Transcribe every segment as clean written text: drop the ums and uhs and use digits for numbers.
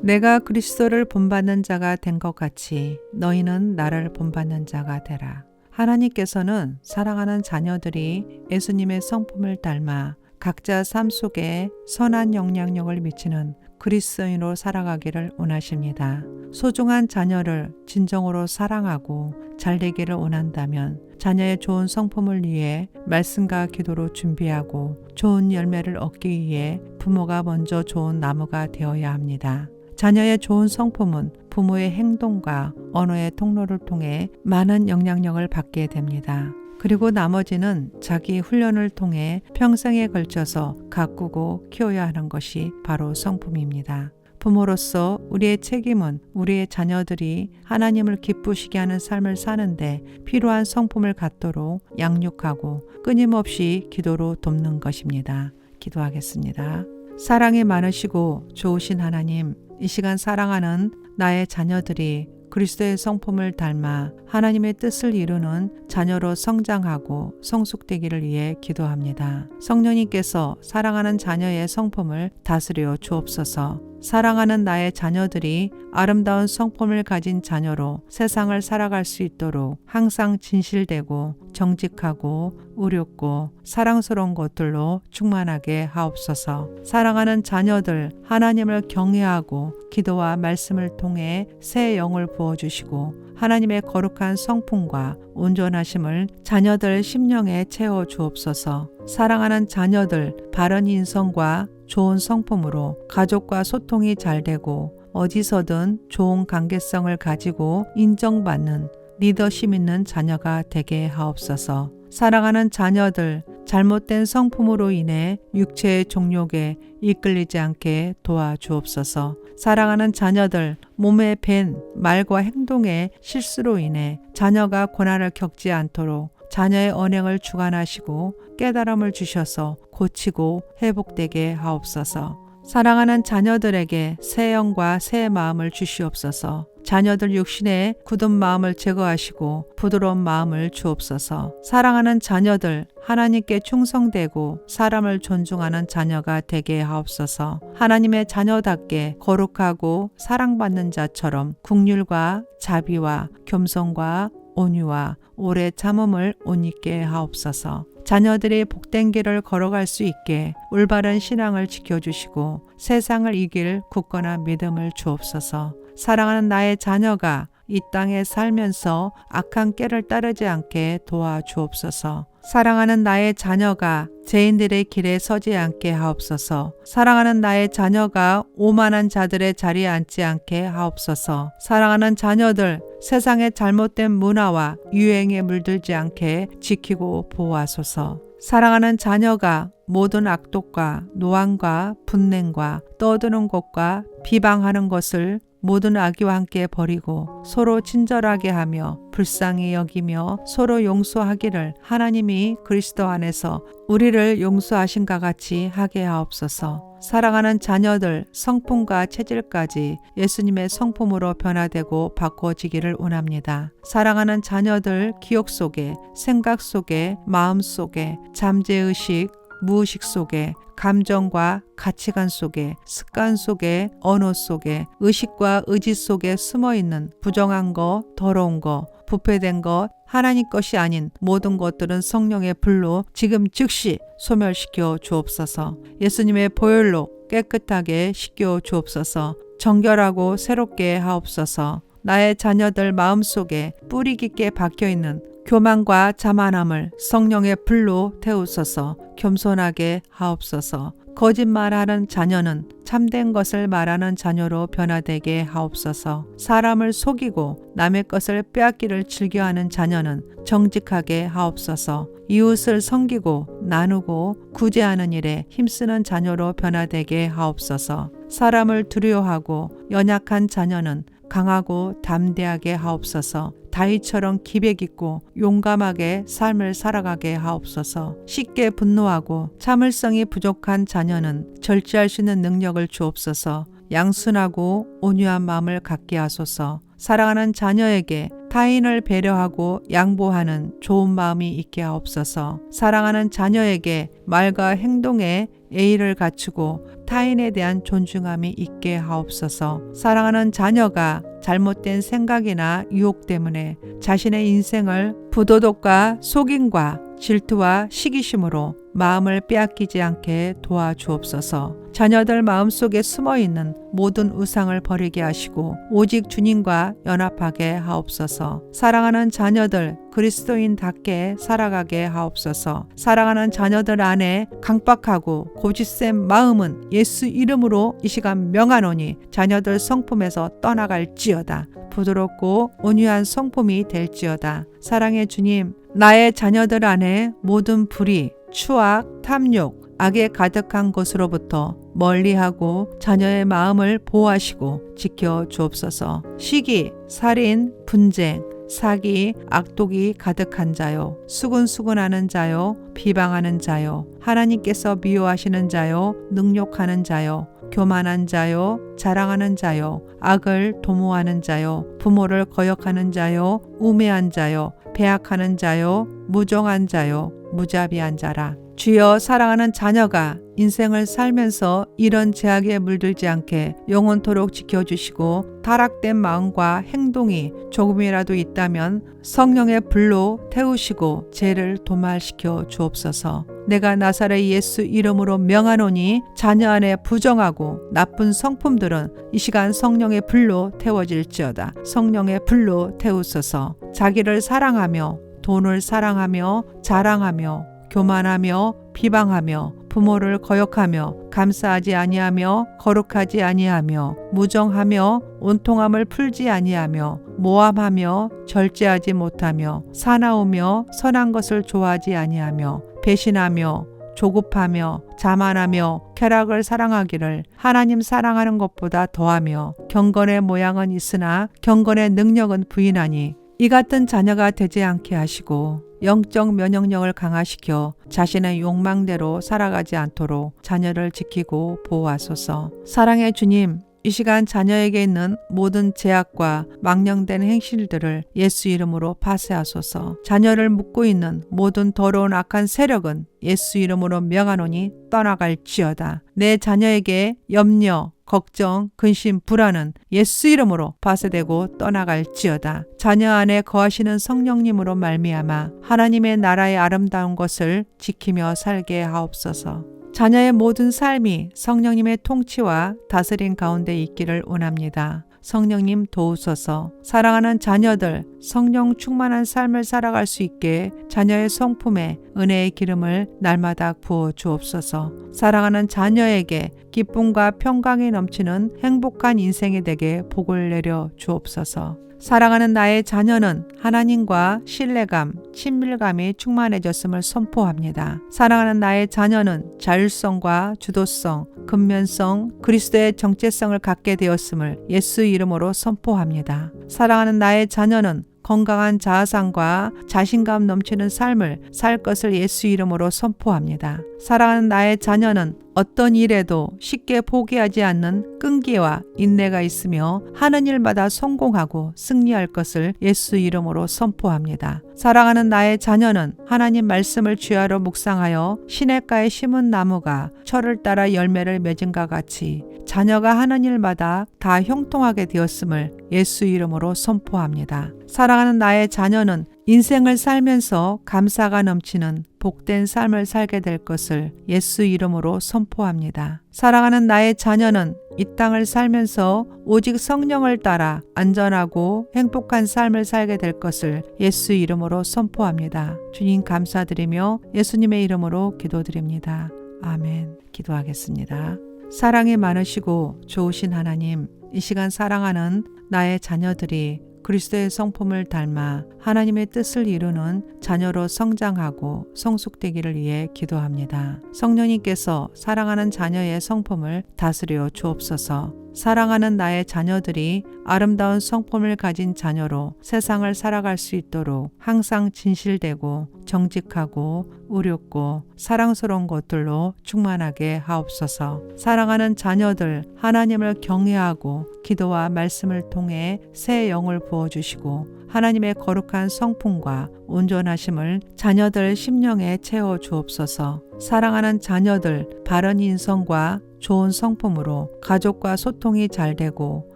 내가 그리스도를 본받는 자가 된 것 같이 너희는 나를 본받는 자가 되라. 하나님께서는 사랑하는 자녀들이 예수님의 성품을 닮아 각자 삶 속에 선한 영향력을 미치는 그리스도인으로 살아가기를 원하십니다. 소중한 자녀를 진정으로 사랑하고 잘되기를 원한다면 자녀의 좋은 성품을 위해 말씀과 기도로 준비하고 좋은 열매를 얻기 위해 부모가 먼저 좋은 나무가 되어야 합니다. 자녀의 좋은 성품은 부모의 행동과 언어의 통로를 통해 많은 영향력을 받게 됩니다. 그리고 나머지는 자기 훈련을 통해 평생에 걸쳐서 가꾸고 키워야 하는 것이 바로 성품입니다. 부모로서 우리의 책임은 우리의 자녀들이 하나님을 기쁘시게 하는 삶을 사는데 필요한 성품을 갖도록 양육하고 끊임없이 기도로 돕는 것입니다. 기도하겠습니다. 사랑이 많으시고 좋으신 하나님, 이 시간 사랑하는 나의 자녀들이 그리스도의 성품을 닮아 하나님의 뜻을 이루는 자녀로 성장하고 성숙되기를 위해 기도합니다. 성령님께서 사랑하는 자녀의 성품을 다스려 주옵소서. 사랑하는 나의 자녀들이 아름다운 성품을 가진 자녀로 세상을 살아갈 수 있도록 항상 진실되고 정직하고 의롭고 사랑스러운 것들로 충만하게 하옵소서. 사랑하는 자녀들 하나님을 경외하고 기도와 말씀을 통해 새 영을 부어주시고 하나님의 거룩한 성품과 온전하심을 자녀들 심령에 채워 주옵소서. 사랑하는 자녀들 바른 인성과 좋은 성품으로 가족과 소통이 잘 되고 어디서든 좋은 관계성을 가지고 인정받는 리더십 있는 자녀가 되게 하옵소서. 사랑하는 자녀들 잘못된 성품으로 인해 육체의 종욕에 이끌리지 않게 도와주옵소서. 사랑하는 자녀들 몸에 밴 말과 행동의 실수로 인해 자녀가 고난을 겪지 않도록 자녀의 언행을 주관하시고 깨달음을 주셔서 고치고 회복되게 하옵소서. 사랑하는 자녀들에게 새 영과 새 마음을 주시옵소서. 자녀들 육신의 굳은 마음을 제거하시고 부드러운 마음을 주옵소서. 사랑하는 자녀들 하나님께 충성되고 사람을 존중하는 자녀가 되게 하옵소서. 하나님의 자녀답게 거룩하고 사랑받는 자처럼 긍휼과 자비와 겸손과 온유와 오래 참음을 옷 입게 하옵소서. 자녀들이 복된 길을 걸어갈 수 있게 올바른 신앙을 지켜주시고 세상을 이길 굳건한 믿음을 주옵소서. 사랑하는 나의 자녀가 이 땅에 살면서 악한 꾀를 따르지 않게 도와주옵소서. 사랑하는 나의 자녀가 죄인들의 길에 서지 않게 하옵소서. 사랑하는 나의 자녀가 오만한 자들의 자리에 앉지 않게 하옵소서. 사랑하는 자녀들 세상의 잘못된 문화와 유행에 물들지 않게 지키고 보호하소서. 사랑하는 자녀가 모든 악독과 노함과 분냉과 떠드는 것과 비방하는 것을 모든 악의와 함께 버리고 서로 친절하게 하며 불쌍히 여기며 서로 용서하기를 하나님이 그리스도 안에서 우리를 용서하신가 같이 하게 하옵소서. 사랑하는 자녀들 성품과 체질까지 예수님의 성품으로 변화되고 바꿔지기를 원합니다. 사랑하는 자녀들 기억 속에, 생각 속에, 마음 속에, 잠재의식, 무의식 속에, 감정과 가치관 속에, 습관 속에, 언어 속에, 의식과 의지 속에 숨어있는 부정한 것, 더러운 것, 부패된 것, 하나님 것이 아닌 모든 것들은 성령의 불로 지금 즉시 소멸시켜 주옵소서. 예수님의 보혈로 깨끗하게 씻겨 주옵소서. 정결하고 새롭게 하옵소서. 나의 자녀들 마음속에 뿌리 깊게 박혀있는 교만과 자만함을 성령의 불로 태우소서. 겸손하게 하옵소서. 거짓말하는 자녀는 참된 것을 말하는 자녀로 변화되게 하옵소서. 사람을 속이고 남의 것을 빼앗기를 즐겨하는 자녀는 정직하게 하옵소서. 이웃을 섬기고 나누고 구제하는 일에 힘쓰는 자녀로 변화되게 하옵소서. 사람을 두려워하고 연약한 자녀는 강하고 담대하게 하옵소서. 다윗처럼 기백 있고 용감하게 삶을 살아가게 하옵소서. 쉽게 분노하고 참을성이 부족한 자녀는 절제할 수 있는 능력을 주옵소서. 양순하고 온유한 마음을 갖게 하소서. 사랑하는 자녀에게 타인을 배려하고 양보하는 좋은 마음이 있게 하옵소서. 사랑하는 자녀에게 말과 행동에 예의를 갖추고 타인에 대한 존중함이 있게 하옵소서. 사랑하는 자녀가 잘못된 생각이나 유혹 때문에 자신의 인생을 부도덕과 속임과 질투와 시기심으로 마음을 빼앗기지 않게 도와주옵소서. 자녀들 마음속에 숨어있는 모든 우상을 버리게 하시고 오직 주님과 연합하게 하옵소서. 사랑하는 자녀들 그리스도인답게 살아가게 하옵소서. 사랑하는 자녀들 안에 강박하고 고집센 마음은 예수 이름으로 이 시간 명하노니 자녀들 성품에서 떠나갈지어다. 부드럽고 온유한 성품이 될지어다. 사랑의 주님, 나의 자녀들 안에 모든 불의, 추악, 탐욕, 악에 가득한 것으로부터 멀리하고 자녀의 마음을 보호하시고 지켜 주옵소서. 시기, 살인, 분쟁, 사기, 악독이 가득한 자요, 수근수근하는 자요, 비방하는 자요, 하나님께서 미워하시는 자요, 능욕하는 자요, 교만한 자요, 자랑하는 자요, 악을 도모하는 자요, 부모를 거역하는 자요, 우매한 자요, 배악하는 자요, 무정한 자요, 무자비한 자라. 주여, 사랑하는 자녀가 인생을 살면서 이런 제약에 물들지 않게 영원토록 지켜주시고 타락된 마음과 행동이 조금이라도 있다면 성령의 불로 태우시고 죄를 도말시켜 주옵소서. 내가 나사렛 예수 이름으로 명하노니 자녀 안에 부정하고 나쁜 성품들은 이 시간 성령의 불로 태워질지어다. 성령의 불로 태우소서. 자기를 사랑하며 돈을 사랑하며 자랑하며 교만하며 비방하며 부모를 거역하며 감사하지 아니하며 거룩하지 아니하며 무정하며 온통함을 풀지 아니하며 모함하며 절제하지 못하며 사나우며 선한 것을 좋아하지 아니하며 배신하며 조급하며 자만하며 쾌락을 사랑하기를 하나님 사랑하는 것보다 더하며 경건의 모양은 있으나 경건의 능력은 부인하니 이 같은 자녀가 되지 않게 하시고 영적 면역력을 강화시켜 자신의 욕망대로 살아가지 않도록 자녀를 지키고 보호하소서. 사랑의 주님, 이 시간 자녀에게 있는 모든 제약과 망령된 행실들을 예수 이름으로 파쇄하소서. 자녀를 묶고 있는 모든 더러운 악한 세력은 예수 이름으로 명하노니 떠나갈지어다. 내 자녀에게 염려, 걱정, 근심, 불안은 예수 이름으로 파쇄되고 떠나갈지어다. 자녀 안에 거하시는 성령님으로 말미암아 하나님의 나라의 아름다운 것을 지키며 살게 하옵소서. 자녀의 모든 삶이 성령님의 통치와 다스림 가운데 있기를 원합니다. 성령님 도우소서. 사랑하는 자녀들 성령 충만한 삶을 살아갈 수 있게 자녀의 성품에 은혜의 기름을 날마다 부어 주옵소서. 사랑하는 자녀에게 기쁨과 평강이 넘치는 행복한 인생이 되게 복을 내려 주옵소서. 사랑하는 나의 자녀는 하나님과 신뢰감, 친밀감이 충만해졌음을 선포합니다. 사랑하는 나의 자녀는 자율성과 주도성, 근면성, 그리스도의 정체성을 갖게 되었음을 예수 이름으로 선포합니다. 사랑하는 나의 자녀는 건강한 자아상과 자신감 넘치는 삶을 살 것을 예수 이름으로 선포합니다. 사랑하는 나의 자녀는 어떤 일에도 쉽게 포기하지 않는 끈기와 인내가 있으며 하는 일마다 성공하고 승리할 것을 예수 이름으로 선포합니다. 사랑하는 나의 자녀는 하나님 말씀을 주야로 묵상하여 시냇가에 심은 나무가 철을 따라 열매를 맺은 것 같이 자녀가 하는 일마다 다 형통하게 되었음을 예수 이름으로 선포합니다. 사랑하는 나의 자녀는 인생을 살면서 감사가 넘치는 복된 삶을 살게 될 것을 예수 이름으로 선포합니다. 사랑하는 나의 자녀는 이 땅을 살면서 오직 성령을 따라 안전하고 행복한 삶을 살게 될 것을 예수 이름으로 선포합니다. 주님 감사드리며 예수님의 이름으로 기도드립니다. 아멘. 기도하겠습니다. 사랑이 많으시고 좋으신 하나님, 이 시간 사랑하는 나의 자녀들이 그리스도의 성품을 닮아 하나님의 뜻을 이루는 자녀로 성장하고 성숙되기를 위해 기도합니다. 성령님께서 사랑하는 자녀의 성품을 다스려 주옵소서. 사랑하는 나의 자녀들이 아름다운 성품을 가진 자녀로 세상을 살아갈 수 있도록 항상 진실되고 정직하고 의롭고 사랑스러운 것들로 충만하게 하옵소서. 사랑하는 자녀들 하나님을 경외하고 기도와 말씀을 통해 새 영을 부어주시고 하나님의 거룩한 성품과 온전하심을 자녀들 심령에 채워 주옵소서. 사랑하는 자녀들 바른 인성과 좋은 성품으로 가족과 소통이 잘 되고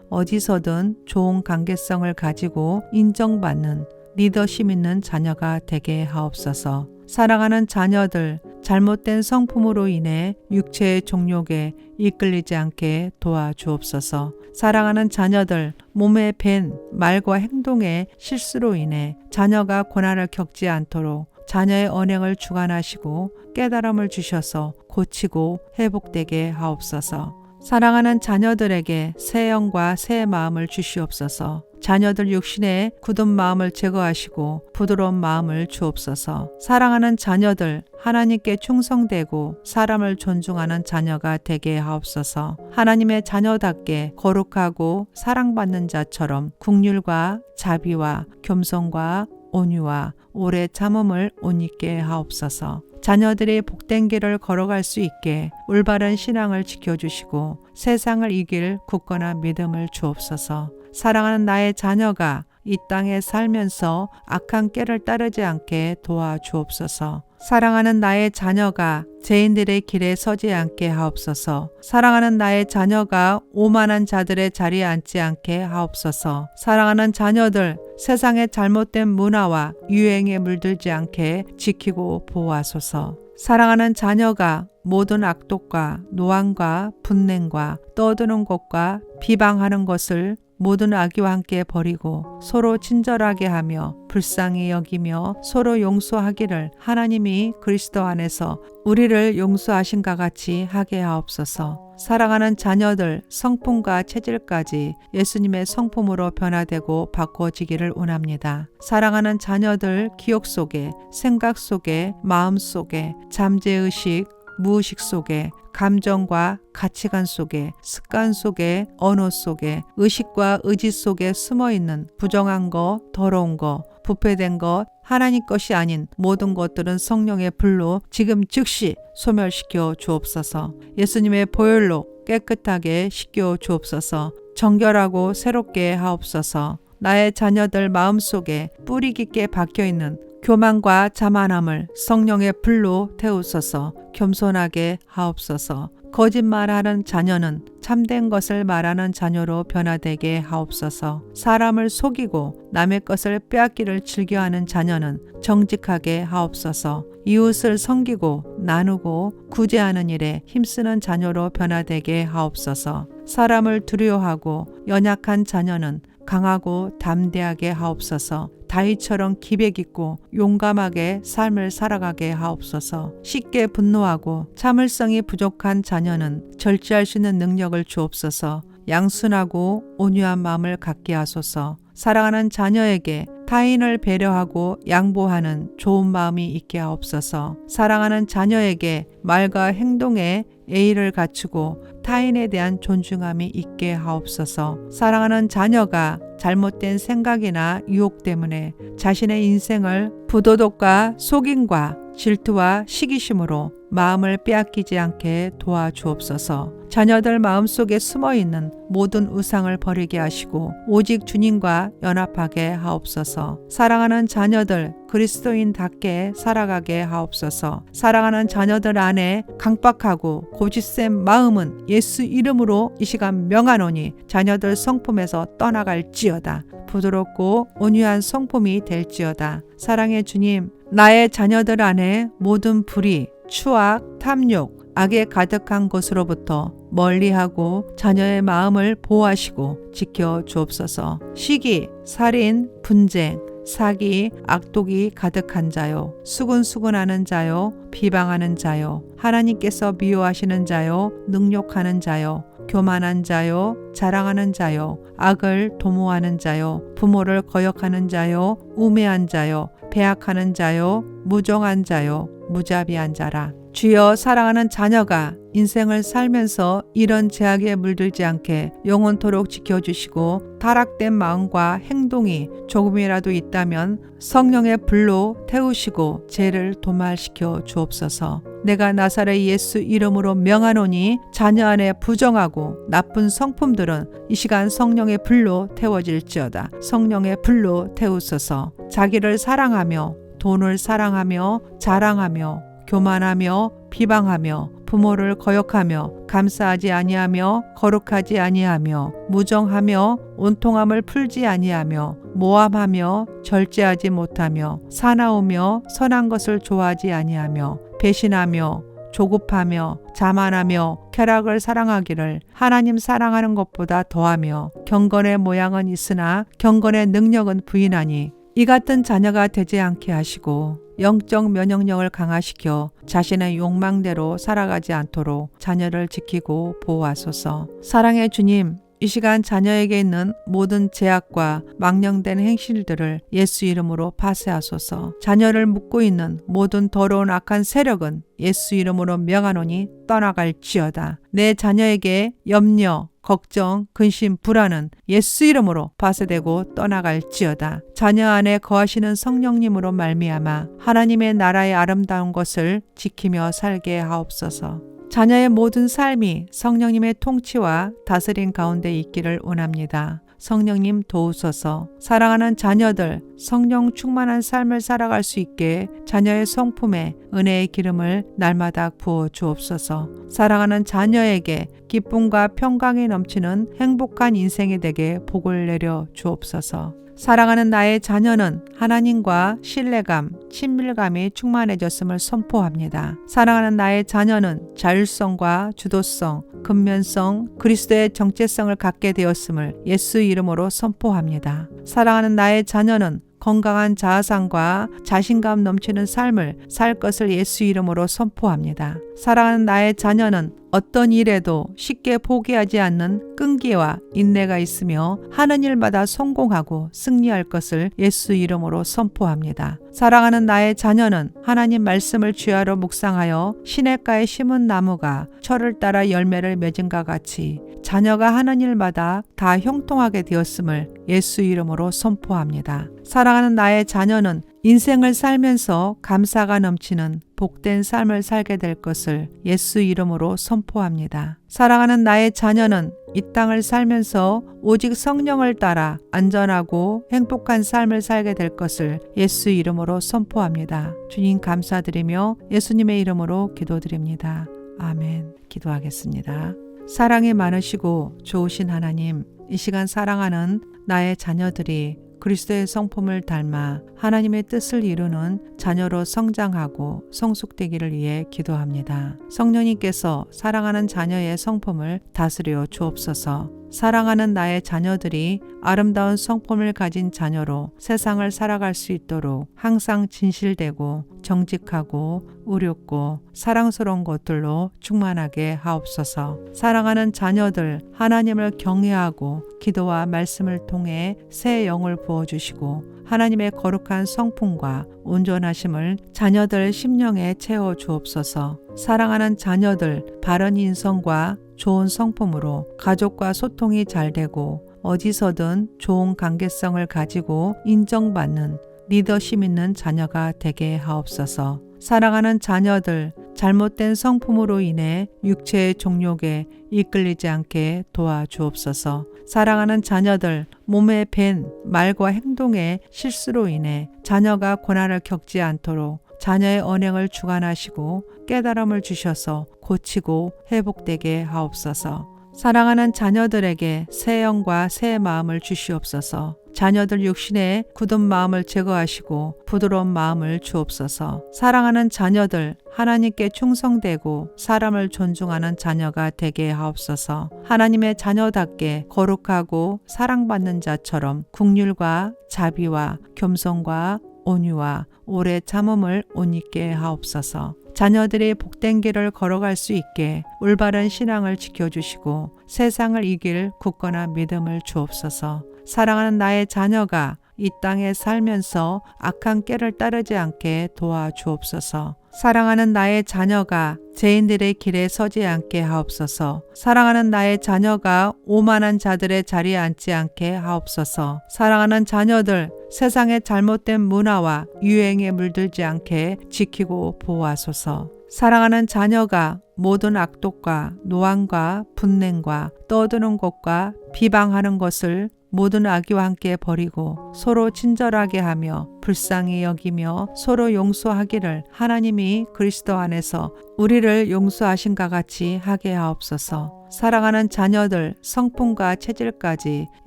어디서든 좋은 관계성을 가지고 인정받는 리더십 있는 자녀가 되게 하옵소서. 사랑하는 자녀들 잘못된 성품으로 인해 육체의 종욕에 이끌리지 않게 도와주옵소서. 사랑하는 자녀들 몸에 밴 말과 행동의 실수로 인해 자녀가 고난을 겪지 않도록 자녀의 언행을 주관하시고 깨달음을 주셔서 고치고 회복되게 하옵소서. 사랑하는 자녀들에게 새 영과 새 마음을 주시옵소서. 자녀들 육신의 굳은 마음을 제거하시고 부드러운 마음을 주옵소서. 사랑하는 자녀들 하나님께 충성되고 사람을 존중하는 자녀가 되게 하옵소서. 하나님의 자녀답게 거룩하고 사랑받는 자처럼 긍휼과 자비와 겸손과 온유와 오래 참음을 옷 입게 하옵소서. 자녀들이 복된 길을 걸어갈 수 있게 올바른 신앙을 지켜주시고 세상을 이길 굳건한 믿음을 주옵소서. 사랑하는 나의 자녀가 이 땅에 살면서 악한 꾀를 따르지 않게 도와주옵소서. 사랑하는 나의 자녀가 죄인들의 길에 서지 않게 하옵소서. 사랑하는 나의 자녀가 오만한 자들의 자리에 앉지 않게 하옵소서. 사랑하는 자녀들 세상의 잘못된 문화와 유행에 물들지 않게 지키고 보호하소서. 사랑하는 자녀가 모든 악독과 노함과 분냉과 떠드는 것과 비방하는 것을 모든 악의와 함께 버리고 서로 친절하게 하며 불쌍히 여기며 서로 용서하기를 하나님이 그리스도 안에서 우리를 용서하신가 같이 하게 하옵소서. 사랑하는 자녀들 성품과 체질까지 예수님의 성품으로 변화되고 바꿔지기를 원합니다. 사랑하는 자녀들 기억 속에, 생각 속에, 마음 속에, 잠재의식, 무의식 속에, 감정과 가치관 속에, 습관 속에, 언어 속에, 의식과 의지 속에 숨어있는 부정한 것, 더러운 것, 부패된 것, 하나님 것이 아닌 모든 것들은 성령의 불로 지금 즉시 소멸시켜 주옵소서. 예수님의 보혈로 깨끗하게 씻겨 주옵소서. 정결하고 새롭게 하옵소서. 나의 자녀들 마음속에 뿌리 깊게 박혀있는 교만과 자만함을 성령의 불로 태우소서. 겸손하게 하옵소서. 거짓말하는 자녀는 참된 것을 말하는 자녀로 변화되게 하옵소서. 사람을 속이고 남의 것을 빼앗기를 즐겨하는 자녀는 정직하게 하옵소서. 이웃을 섬기고 나누고 구제하는 일에 힘쓰는 자녀로 변화되게 하옵소서. 사람을 두려워하고 연약한 자녀는 강하고 담대하게 하옵소서. 다윗처럼 기백 있고 용감하게 삶을 살아가게 하옵소서. 쉽게 분노하고 참을성이 부족한 자녀는 절제할 수 있는 능력을 주옵소서. 양순하고 온유한 마음을 갖게 하소서. 사랑하는 자녀에게 타인을 배려하고 양보하는 좋은 마음이 있게 하옵소서. 사랑하는 자녀에게 말과 행동에 예의를 갖추고 타인에 대한 존중함이 있게 하옵소서. 사랑하는 자녀가 잘못된 생각이나 유혹 때문에 자신의 인생을 부도덕과 속임과 질투와 시기심으로 마음을 빼앗기지 않게 도와주옵소서. 자녀들 마음속에 숨어있는 모든 우상을 버리게 하시고 오직 주님과 연합하게 하옵소서. 사랑하는 자녀들 그리스도인답게 살아가게 하옵소서. 사랑하는 자녀들 안에 강박하고 고집센 마음은 예수 이름으로 이 시간 명하노니 자녀들 성품에서 떠나갈지어다. 부드럽고 온유한 성품이 될지어다. 사랑의 주님, 나의 자녀들 안에 모든 불의, 추악, 탐욕, 악에 가득한 것으로부터 멀리하고 자녀의 마음을 보호하시고 지켜 주옵소서. 시기, 살인, 분쟁, 사기, 악독이 가득한 자요, 수군수군하는 자요, 비방하는 자요, 하나님께서 미워하시는 자요, 능욕하는 자요, 교만한 자요, 자랑하는 자요, 악을 도모하는 자요, 부모를 거역하는 자요, 우매한 자요, 배악하는 자요, 무정한 자요, 무자비한 자라. 주여, 사랑하는 자녀가 인생을 살면서 이런 제약에 물들지 않게 영원토록 지켜주시고 타락된 마음과 행동이 조금이라도 있다면 성령의 불로 태우시고 죄를 도말시켜 주옵소서. 내가 나사렛 예수 이름으로 명하노니 자녀 안에 부정하고 나쁜 성품들은 이 시간 성령의 불로 태워질지어다. 성령의 불로 태우소서. 자기를 사랑하며 돈을 사랑하며 자랑하며 교만하며 비방하며 부모를 거역하며 감사하지 아니하며 거룩하지 아니하며 무정하며 온통함을 풀지 아니하며 모함하며 절제하지 못하며 사나우며 선한 것을 좋아하지 아니하며 배신하며 조급하며 자만하며 쾌락을 사랑하기를 하나님 사랑하는 것보다 더하며 경건의 모양은 있으나 경건의 능력은 부인하니 이 같은 자녀가 되지 않게 하시고 영적 면역력을 강화시켜 자신의 욕망대로 살아가지 않도록 자녀를 지키고 보호하소서. 사랑의 주님, 이 시간 자녀에게 있는 모든 제약과 망령된 행실들을 예수 이름으로 파쇄하소서. 자녀를 묶고 있는 모든 더러운 악한 세력은 예수 이름으로 명하노니 떠나갈지어다. 내 자녀에게 염려, 걱정, 근심, 불안은 예수 이름으로 파쇄되고 떠나갈지어다. 자녀 안에 거하시는 성령님으로 말미암아 하나님의 나라의 아름다운 것을 지키며 살게 하옵소서. 자녀의 모든 삶이 성령님의 통치와 다스림 가운데 있기를 원합니다. 성령님 도우소서. 사랑하는 자녀들 성령 충만한 삶을 살아갈 수 있게 자녀의 성품에 은혜의 기름을 날마다 부어 주옵소서. 사랑하는 자녀에게 기쁨과 평강이 넘치는 행복한 인생이 되게 복을 내려 주옵소서. 사랑하는 나의 자녀는 하나님과 신뢰감, 친밀감이 충만해졌음을 선포합니다. 사랑하는 나의 자녀는 자율성과 주도성, 근면성, 그리스도의 정체성을 갖게 되었음을 예수 이름으로 선포합니다. 사랑하는 나의 자녀는 건강한 자아상과 자신감 넘치는 삶을 살 것을 예수 이름으로 선포합니다. 사랑하는 나의 자녀는 어떤 일에도 쉽게 포기하지 않는 끈기와 인내가 있으며 하는 일마다 성공하고 승리할 것을 예수 이름으로 선포합니다. 사랑하는 나의 자녀는 하나님 말씀을 주야로 묵상하여 시냇가에 심은 나무가 철을 따라 열매를 맺은과 같이 자녀가 하는 일마다 다 형통하게 되었음을 예수 이름으로 선포합니다. 사랑하는 나의 자녀는 인생을 살면서 감사가 넘치는 복된 삶을 살게 될 것을 예수 이름으로 선포합니다. 사랑하는 나의 자녀는 이 땅을 살면서 오직 성령을 따라 안전하고 행복한 삶을 살게 될 것을 예수 이름으로 선포합니다. 주님 감사드리며 예수님의 이름으로 기도드립니다. 아멘. 기도하겠습니다. 사랑이 많으시고 좋으신 하나님, 이 시간 사랑하는 나의 자녀들이 그리스도의 성품을 닮아 하나님의 뜻을 이루는 자녀로 성장하고 성숙되기를 위해 기도합니다. 성령님께서 사랑하는 자녀의 성품을 다스려 주옵소서. 사랑하는 나의 자녀들이 아름다운 성품을 가진 자녀로 세상을 살아갈 수 있도록 항상 진실되고 정직하고 의롭고 사랑스러운 것들로 충만하게 하옵소서. 사랑하는 자녀들 하나님을 경외하고 기도와 말씀을 통해 새 영을 부어주시고 하나님의 거룩한 성품과 온전하심을 자녀들 심령에 채워 주옵소서. 사랑하는 자녀들 바른 인성과 좋은 성품으로 가족과 소통이 잘 되고 어디서든 좋은 관계성을 가지고 인정받는 리더십 있는 자녀가 되게 하옵소서. 사랑하는 자녀들 잘못된 성품으로 인해 육체의 종욕에 이끌리지 않게 도와주옵소서. 사랑하는 자녀들 몸에 밴 말과 행동의 실수로 인해 자녀가 고난을 겪지 않도록 자녀의 언행을 주관하시고 깨달음을 주셔서 고치고 회복되게 하옵소서. 사랑하는 자녀들에게 새 영과 새 마음을 주시옵소서. 자녀들 육신의 굳은 마음을 제거하시고 부드러운 마음을 주옵소서. 사랑하는 자녀들 하나님께 충성되고 사람을 존중하는 자녀가 되게 하옵소서. 하나님의 자녀답게 거룩하고 사랑받는 자처럼 긍휼과 자비와 겸손과 온유와 오래 참음을 옷 입게 하옵소서. 자녀들이 복된 길을 걸어갈 수 있게 올바른 신앙을 지켜주시고 세상을 이길 굳건한 믿음을 주옵소서. 사랑하는 나의 자녀가 이 땅에 살면서 악한 꾀를 따르지 않게 도와주옵소서. 사랑하는 나의 자녀가 죄인들의 길에 서지 않게 하옵소서. 사랑하는 나의 자녀가 오만한 자들의 자리에 앉지 않게 하옵소서. 사랑하는 자녀들 세상의 잘못된 문화와 유행에 물들지 않게 지키고 보호하소서. 사랑하는 자녀가 모든 악독과 노함과 분냉과 떠드는 것과 비방하는 것을 모든 악의와 함께 버리고 서로 친절하게 하며 불쌍히 여기며 서로 용서하기를 하나님이 그리스도 안에서 우리를 용서하신가 같이 하게 하옵소서. 사랑하는 자녀들 성품과 체질까지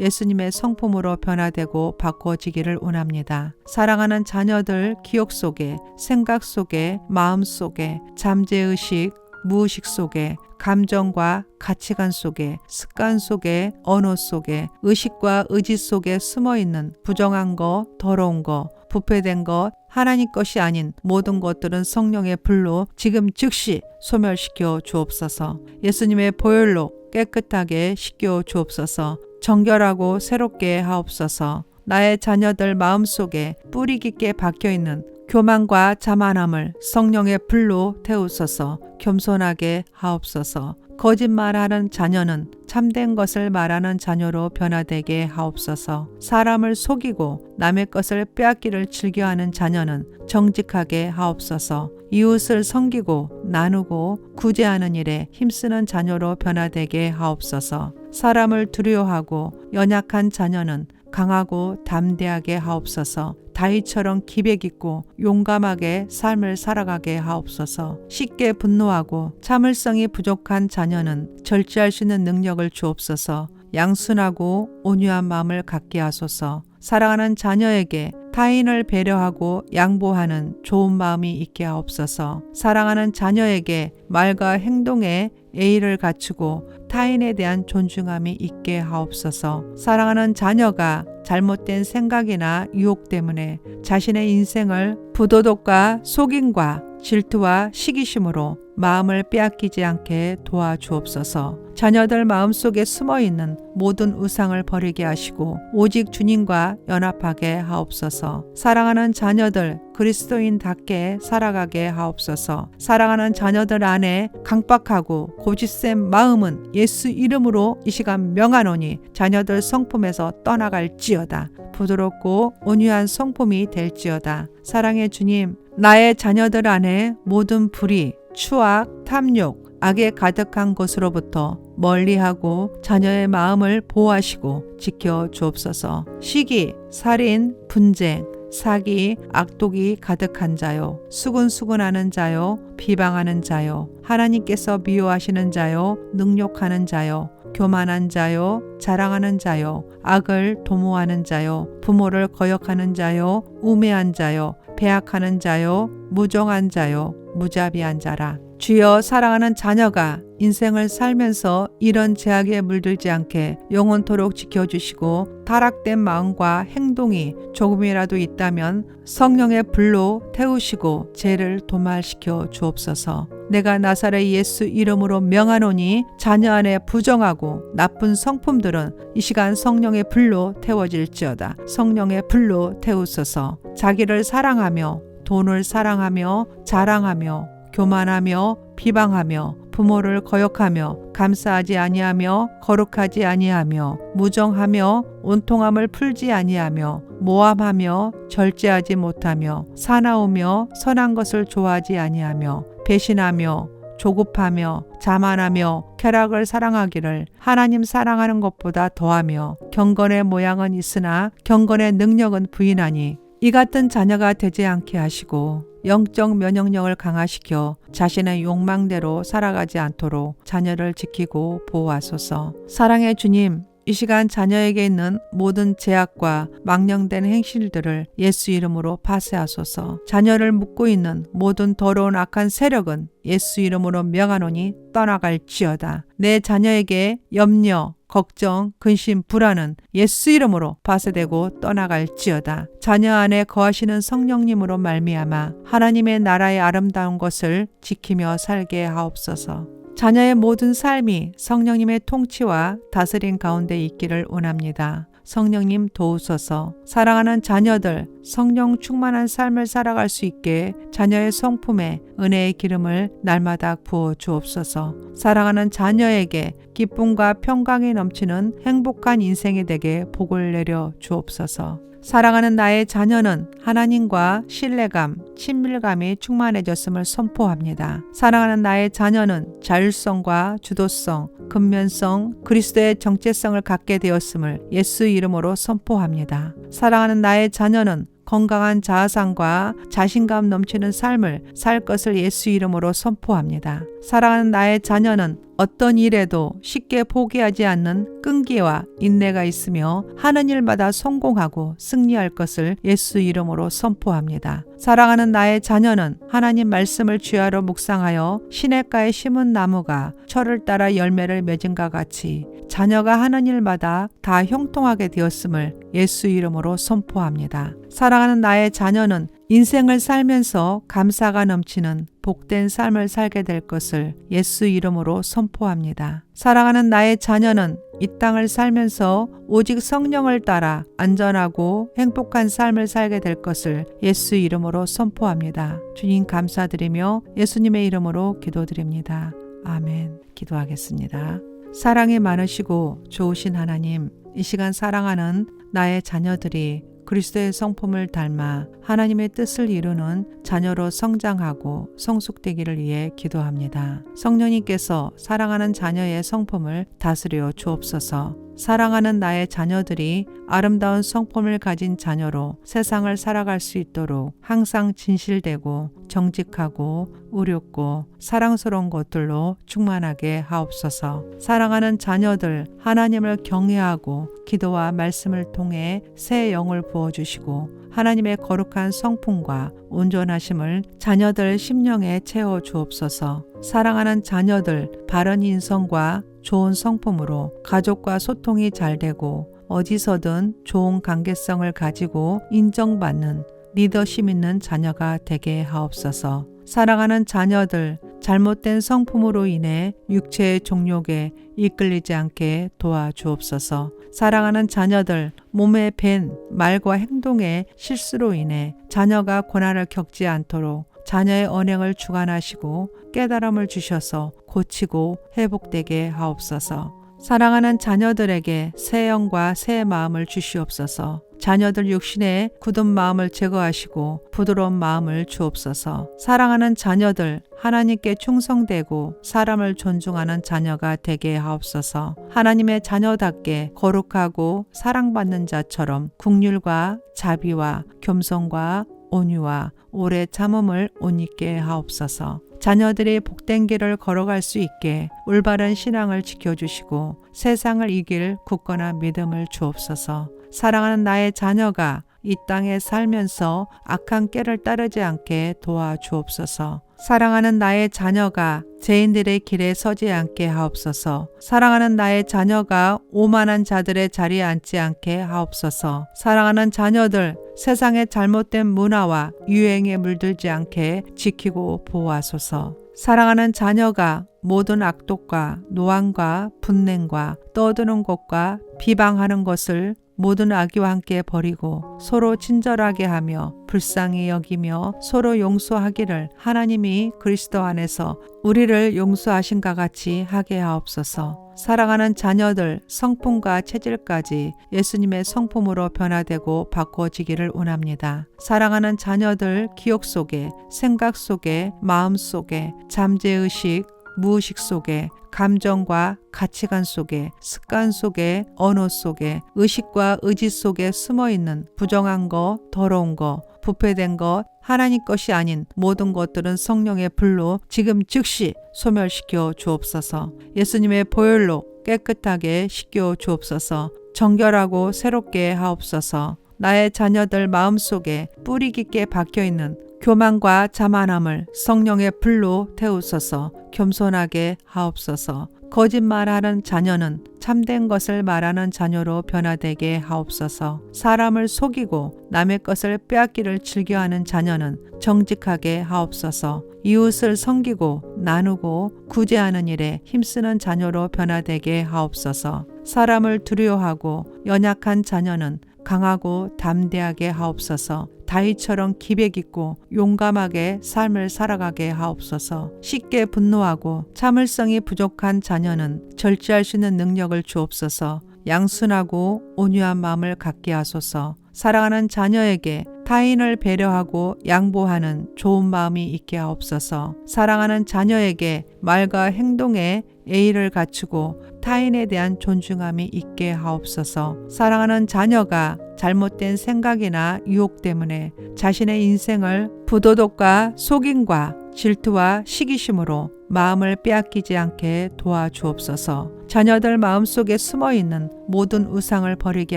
예수님의 성품으로 변화되고 바꿔지기를 원합니다. 사랑하는 자녀들 기억 속에, 생각 속에, 마음 속에, 잠재의식, 무의식 속에, 감정과 가치관 속에, 습관 속에, 언어 속에, 의식과 의지 속에 숨어있는 부정한 것, 더러운 것, 부패된 것, 하나님 것이 아닌 모든 것들은 성령의 불로 지금 즉시 소멸시켜 주옵소서. 예수님의 보혈로 깨끗하게 씻겨 주옵소서. 정결하고 새롭게 하옵소서. 나의 자녀들 마음속에 뿌리 깊게 박혀있는 교만과 자만함을 성령의 불로 태우소서. 겸손하게 하옵소서. 거짓말하는 자녀는 참된 것을 말하는 자녀로 변화되게 하옵소서. 사람을 속이고 남의 것을 빼앗기를 즐겨하는 자녀는 정직하게 하옵소서. 이웃을 섬기고 나누고 구제하는 일에 힘쓰는 자녀로 변화되게 하옵소서. 사람을 두려워하고 연약한 자녀는 강하고 담대하게 하옵소서. 다윗처럼 기백 있고 용감하게 삶을 살아가게 하옵소서. 쉽게 분노하고 참을성이 부족한 자녀는 절제할 수 있는 능력을 주옵소서. 양순하고 온유한 마음을 갖게 하소서. 사랑하는 자녀에게 타인을 배려하고 양보하는 좋은 마음이 있게 하옵소서. 사랑하는 자녀에게 말과 행동에 예의를 갖추고 타인에 대한 존중함이 있게 하옵소서. 사랑하는 자녀가 잘못된 생각이나 유혹 때문에 자신의 인생을 부도덕과 속임과 질투와 시기심으로 마음을 빼앗기지 않게 도와주옵소서. 자녀들 마음속에 숨어있는 모든 우상을 버리게 하시고 오직 주님과 연합하게 하옵소서. 사랑하는 자녀들 그리스도인답게 살아가게 하옵소서. 사랑하는 자녀들 안에 강박하고 고집센 마음은 예수 이름으로 이 시간 명하노니 자녀들 성품에서 떠나갈지어다. 부드럽고 온유한 성품이 될지어다. 사랑의 주님, 나의 자녀들 안에 모든 불의, 추악, 탐욕, 악에 가득한 것으로부터 멀리하고 자녀의 마음을 보호하시고 지켜 주옵소서. 시기, 살인, 분쟁, 사기, 악독이 가득한 자요, 수근수근하는 자요, 비방하는 자요, 하나님께서 미워하시는 자요, 능욕하는 자요, 교만한 자요, 자랑하는 자요, 악을 도모하는 자요, 부모를 거역하는 자요, 우매한 자요, 배악하는 자요, 무정한 자요, 무자비한 자라. 주여, 사랑하는 자녀가 인생을 살면서 이런 제약에 물들지 않게 영원토록 지켜주시고 타락된 마음과 행동이 조금이라도 있다면 성령의 불로 태우시고 죄를 도말시켜 주옵소서. 내가 나사렛 예수 이름으로 명하노니 자녀 안에 부정하고 나쁜 성품들은 이 시간 성령의 불로 태워질지어다. 성령의 불로 태우소서. 자기를 사랑하며 돈을 사랑하며 자랑하며 교만하며 비방하며 부모를 거역하며 감사하지 아니하며 거룩하지 아니하며 무정하며 온통함을 풀지 아니하며 모함하며 절제하지 못하며 사나우며 선한 것을 좋아하지 아니하며 배신하며 조급하며 자만하며 쾌락을 사랑하기를 하나님 사랑하는 것보다 더하며 경건의 모양은 있으나 경건의 능력은 부인하니 이 같은 자녀가 되지 않게 하시고 영적 면역력을 강화시켜 자신의 욕망대로 살아가지 않도록 자녀를 지키고 보호하소서. 사랑의 주님, 이 시간 자녀에게 있는 모든 제약과 망령된 행실들을 예수 이름으로 파쇄하소서. 자녀를 묶고 있는 모든 더러운 악한 세력은 예수 이름으로 명하노니 떠나갈지어다. 내 자녀에게 염려, 걱정, 근심, 불안은 예수 이름으로 파쇄되고 떠나갈지어다. 자녀 안에 거하시는 성령님으로 말미암아 하나님의 나라의 아름다운 것을 지키며 살게 하옵소서. 자녀의 모든 삶이 성령님의 통치와 다스림 가운데 있기를 원합니다. 성령님 도우소서. 사랑하는 자녀들 성령 충만한 삶을 살아갈 수 있게 자녀의 성품에 은혜의 기름을 날마다 부어 주옵소서. 사랑하는 자녀에게 기쁨과 평강이 넘치는 행복한 인생이 되게 복을 내려 주옵소서. 사랑하는 나의 자녀는 하나님과 신뢰감, 친밀감이 충만해졌음을 선포합니다. 사랑하는 나의 자녀는 자율성과 주도성, 근면성, 그리스도의 정체성을 갖게 되었음을 예수 이름으로 선포합니다. 사랑하는 나의 자녀는 건강한 자아상과 자신감 넘치는 삶을 살 것을 예수 이름으로 선포합니다. 사랑하는 나의 자녀는 어떤 일에도 쉽게 포기하지 않는 끈기와 인내가 있으며 하는 일마다 성공하고 승리할 것을 예수 이름으로 선포합니다. 사랑하는 나의 자녀는 하나님 말씀을 주야로 묵상하여 시냇가에 심은 나무가 철을 따라 열매를 맺은과 같이 자녀가 하는 일마다 다 형통하게 되었음을 예수 이름으로 선포합니다. 사랑하는 나의 자녀는 인생을 살면서 감사가 넘치는 복된 삶을 살게 될 것을 예수 이름으로 선포합니다. 사랑하는 나의 자녀는 이 땅을 살면서 오직 성령을 따라 안전하고 행복한 삶을 살게 될 것을 예수 이름으로 선포합니다. 주님 감사드리며 예수님의 이름으로 기도드립니다. 아멘. 기도하겠습니다. 사랑이 많으시고 좋으신 하나님, 이 시간 사랑하는 나의 자녀들이 그리스도의 성품을 닮아 하나님의 뜻을 이루는 자녀로 성장하고 성숙되기를 위해 기도합니다. 성령님께서 사랑하는 자녀의 성품을 다스려 주옵소서. 사랑하는 나의 자녀들이 아름다운 성품을 가진 자녀로 세상을 살아갈 수 있도록 항상 진실되고 정직하고 의롭고 사랑스러운 것들로 충만하게 하옵소서. 사랑하는 자녀들 하나님을 경외하고 기도와 말씀을 통해 새 영을 부어주시고 하나님의 거룩한 성품과 온전하심을 자녀들 심령에 채워 주옵소서. 사랑하는 자녀들 바른 인성과 좋은 성품으로 가족과 소통이 잘 되고 어디서든 좋은 관계성을 가지고 인정받는 리더십 있는 자녀가 되게 하옵소서. 사랑하는 자녀들 잘못된 성품으로 인해 육체의 종욕에 이끌리지 않게 도와주옵소서. 사랑하는 자녀들 몸에 밴 말과 행동의 실수로 인해 자녀가 고난을 겪지 않도록 자녀의 언행을 주관하시고 깨달음을 주셔서 고치고 회복되게 하옵소서. 사랑하는 자녀들에게 새 영과 새 마음을 주시옵소서. 자녀들 육신의 굳은 마음을 제거하시고 부드러운 마음을 주옵소서. 사랑하는 자녀들 하나님께 충성되고 사람을 존중하는 자녀가 되게 하옵소서. 하나님의 자녀답게 거룩하고 사랑받는 자처럼 긍휼과 자비와 겸손과 온유와 오래 참음을 옷 입게 하옵소서. 자녀들이 복된 길을 걸어갈 수 있게 올바른 신앙을 지켜주시고 세상을 이길 굳건한 믿음을 주옵소서. 사랑하는 나의 자녀가 이 땅에 살면서 악한 꾀를 따르지 않게 도와주옵소서. 사랑하는 나의 자녀가 죄인들의 길에 서지 않게 하옵소서. 사랑하는 나의 자녀가 오만한 자들의 자리에 앉지 않게 하옵소서. 사랑하는 자녀들 세상의 잘못된 문화와 유행에 물들지 않게 지키고 보호하소서. 사랑하는 자녀가 모든 악독과 노함과 분냉과 떠드는 것과 비방하는 것을 모든 악의와 함께 버리고 서로 친절하게 하며 불쌍히 여기며 서로 용서하기를 하나님이 그리스도 안에서 우리를 용서하신과 같이 하게 하옵소서. 사랑하는 자녀들 성품과 체질까지 예수님의 성품으로 변화되고 바꿔지기를 원합니다. 사랑하는 자녀들 기억 속에, 생각 속에, 마음 속에, 잠재의식, 무의식 속에, 감정과 가치관 속에, 습관 속에, 언어 속에, 의식과 의지 속에 숨어있는 부정한 것, 더러운 것, 부패된 것, 하나님 것이 아닌 모든 것들은 성령의 불로 지금 즉시 소멸시켜 주옵소서. 예수님의 보혈로 깨끗하게 씻겨 주옵소서. 정결하고 새롭게 하옵소서. 나의 자녀들 마음속에 뿌리 깊게 박혀있는 교만과 자만함을 성령의 불로 태우소서. 겸손하게 하옵소서. 거짓말하는 자녀는 참된 것을 말하는 자녀로 변화되게 하옵소서. 사람을 속이고 남의 것을 빼앗기를 즐겨하는 자녀는 정직하게 하옵소서. 이웃을 섬기고 나누고 구제하는 일에 힘쓰는 자녀로 변화되게 하옵소서. 사람을 두려워하고 연약한 자녀는 강하고 담대하게 하옵소서. 다윗처럼 기백 있고 용감하게 삶을 살아가게 하옵소서. 쉽게 분노하고 참을성이 부족한 자녀는 절제할 수 있는 능력을 주옵소서. 양순하고 온유한 마음을 갖게 하소서. 사랑하는 자녀에게 타인을 배려하고 양보하는 좋은 마음이 있게 하옵소서. 사랑하는 자녀에게 말과 행동에 예의를 갖추고 타인에 대한 존중함이 있게 하옵소서. 사랑하는 자녀가 잘못된 생각이나 유혹 때문에 자신의 인생을 부도덕과 속임과 질투와 시기심으로 마음을 빼앗기지 않게 도와주옵소서. 자녀들 마음속에 숨어있는 모든 우상을 버리게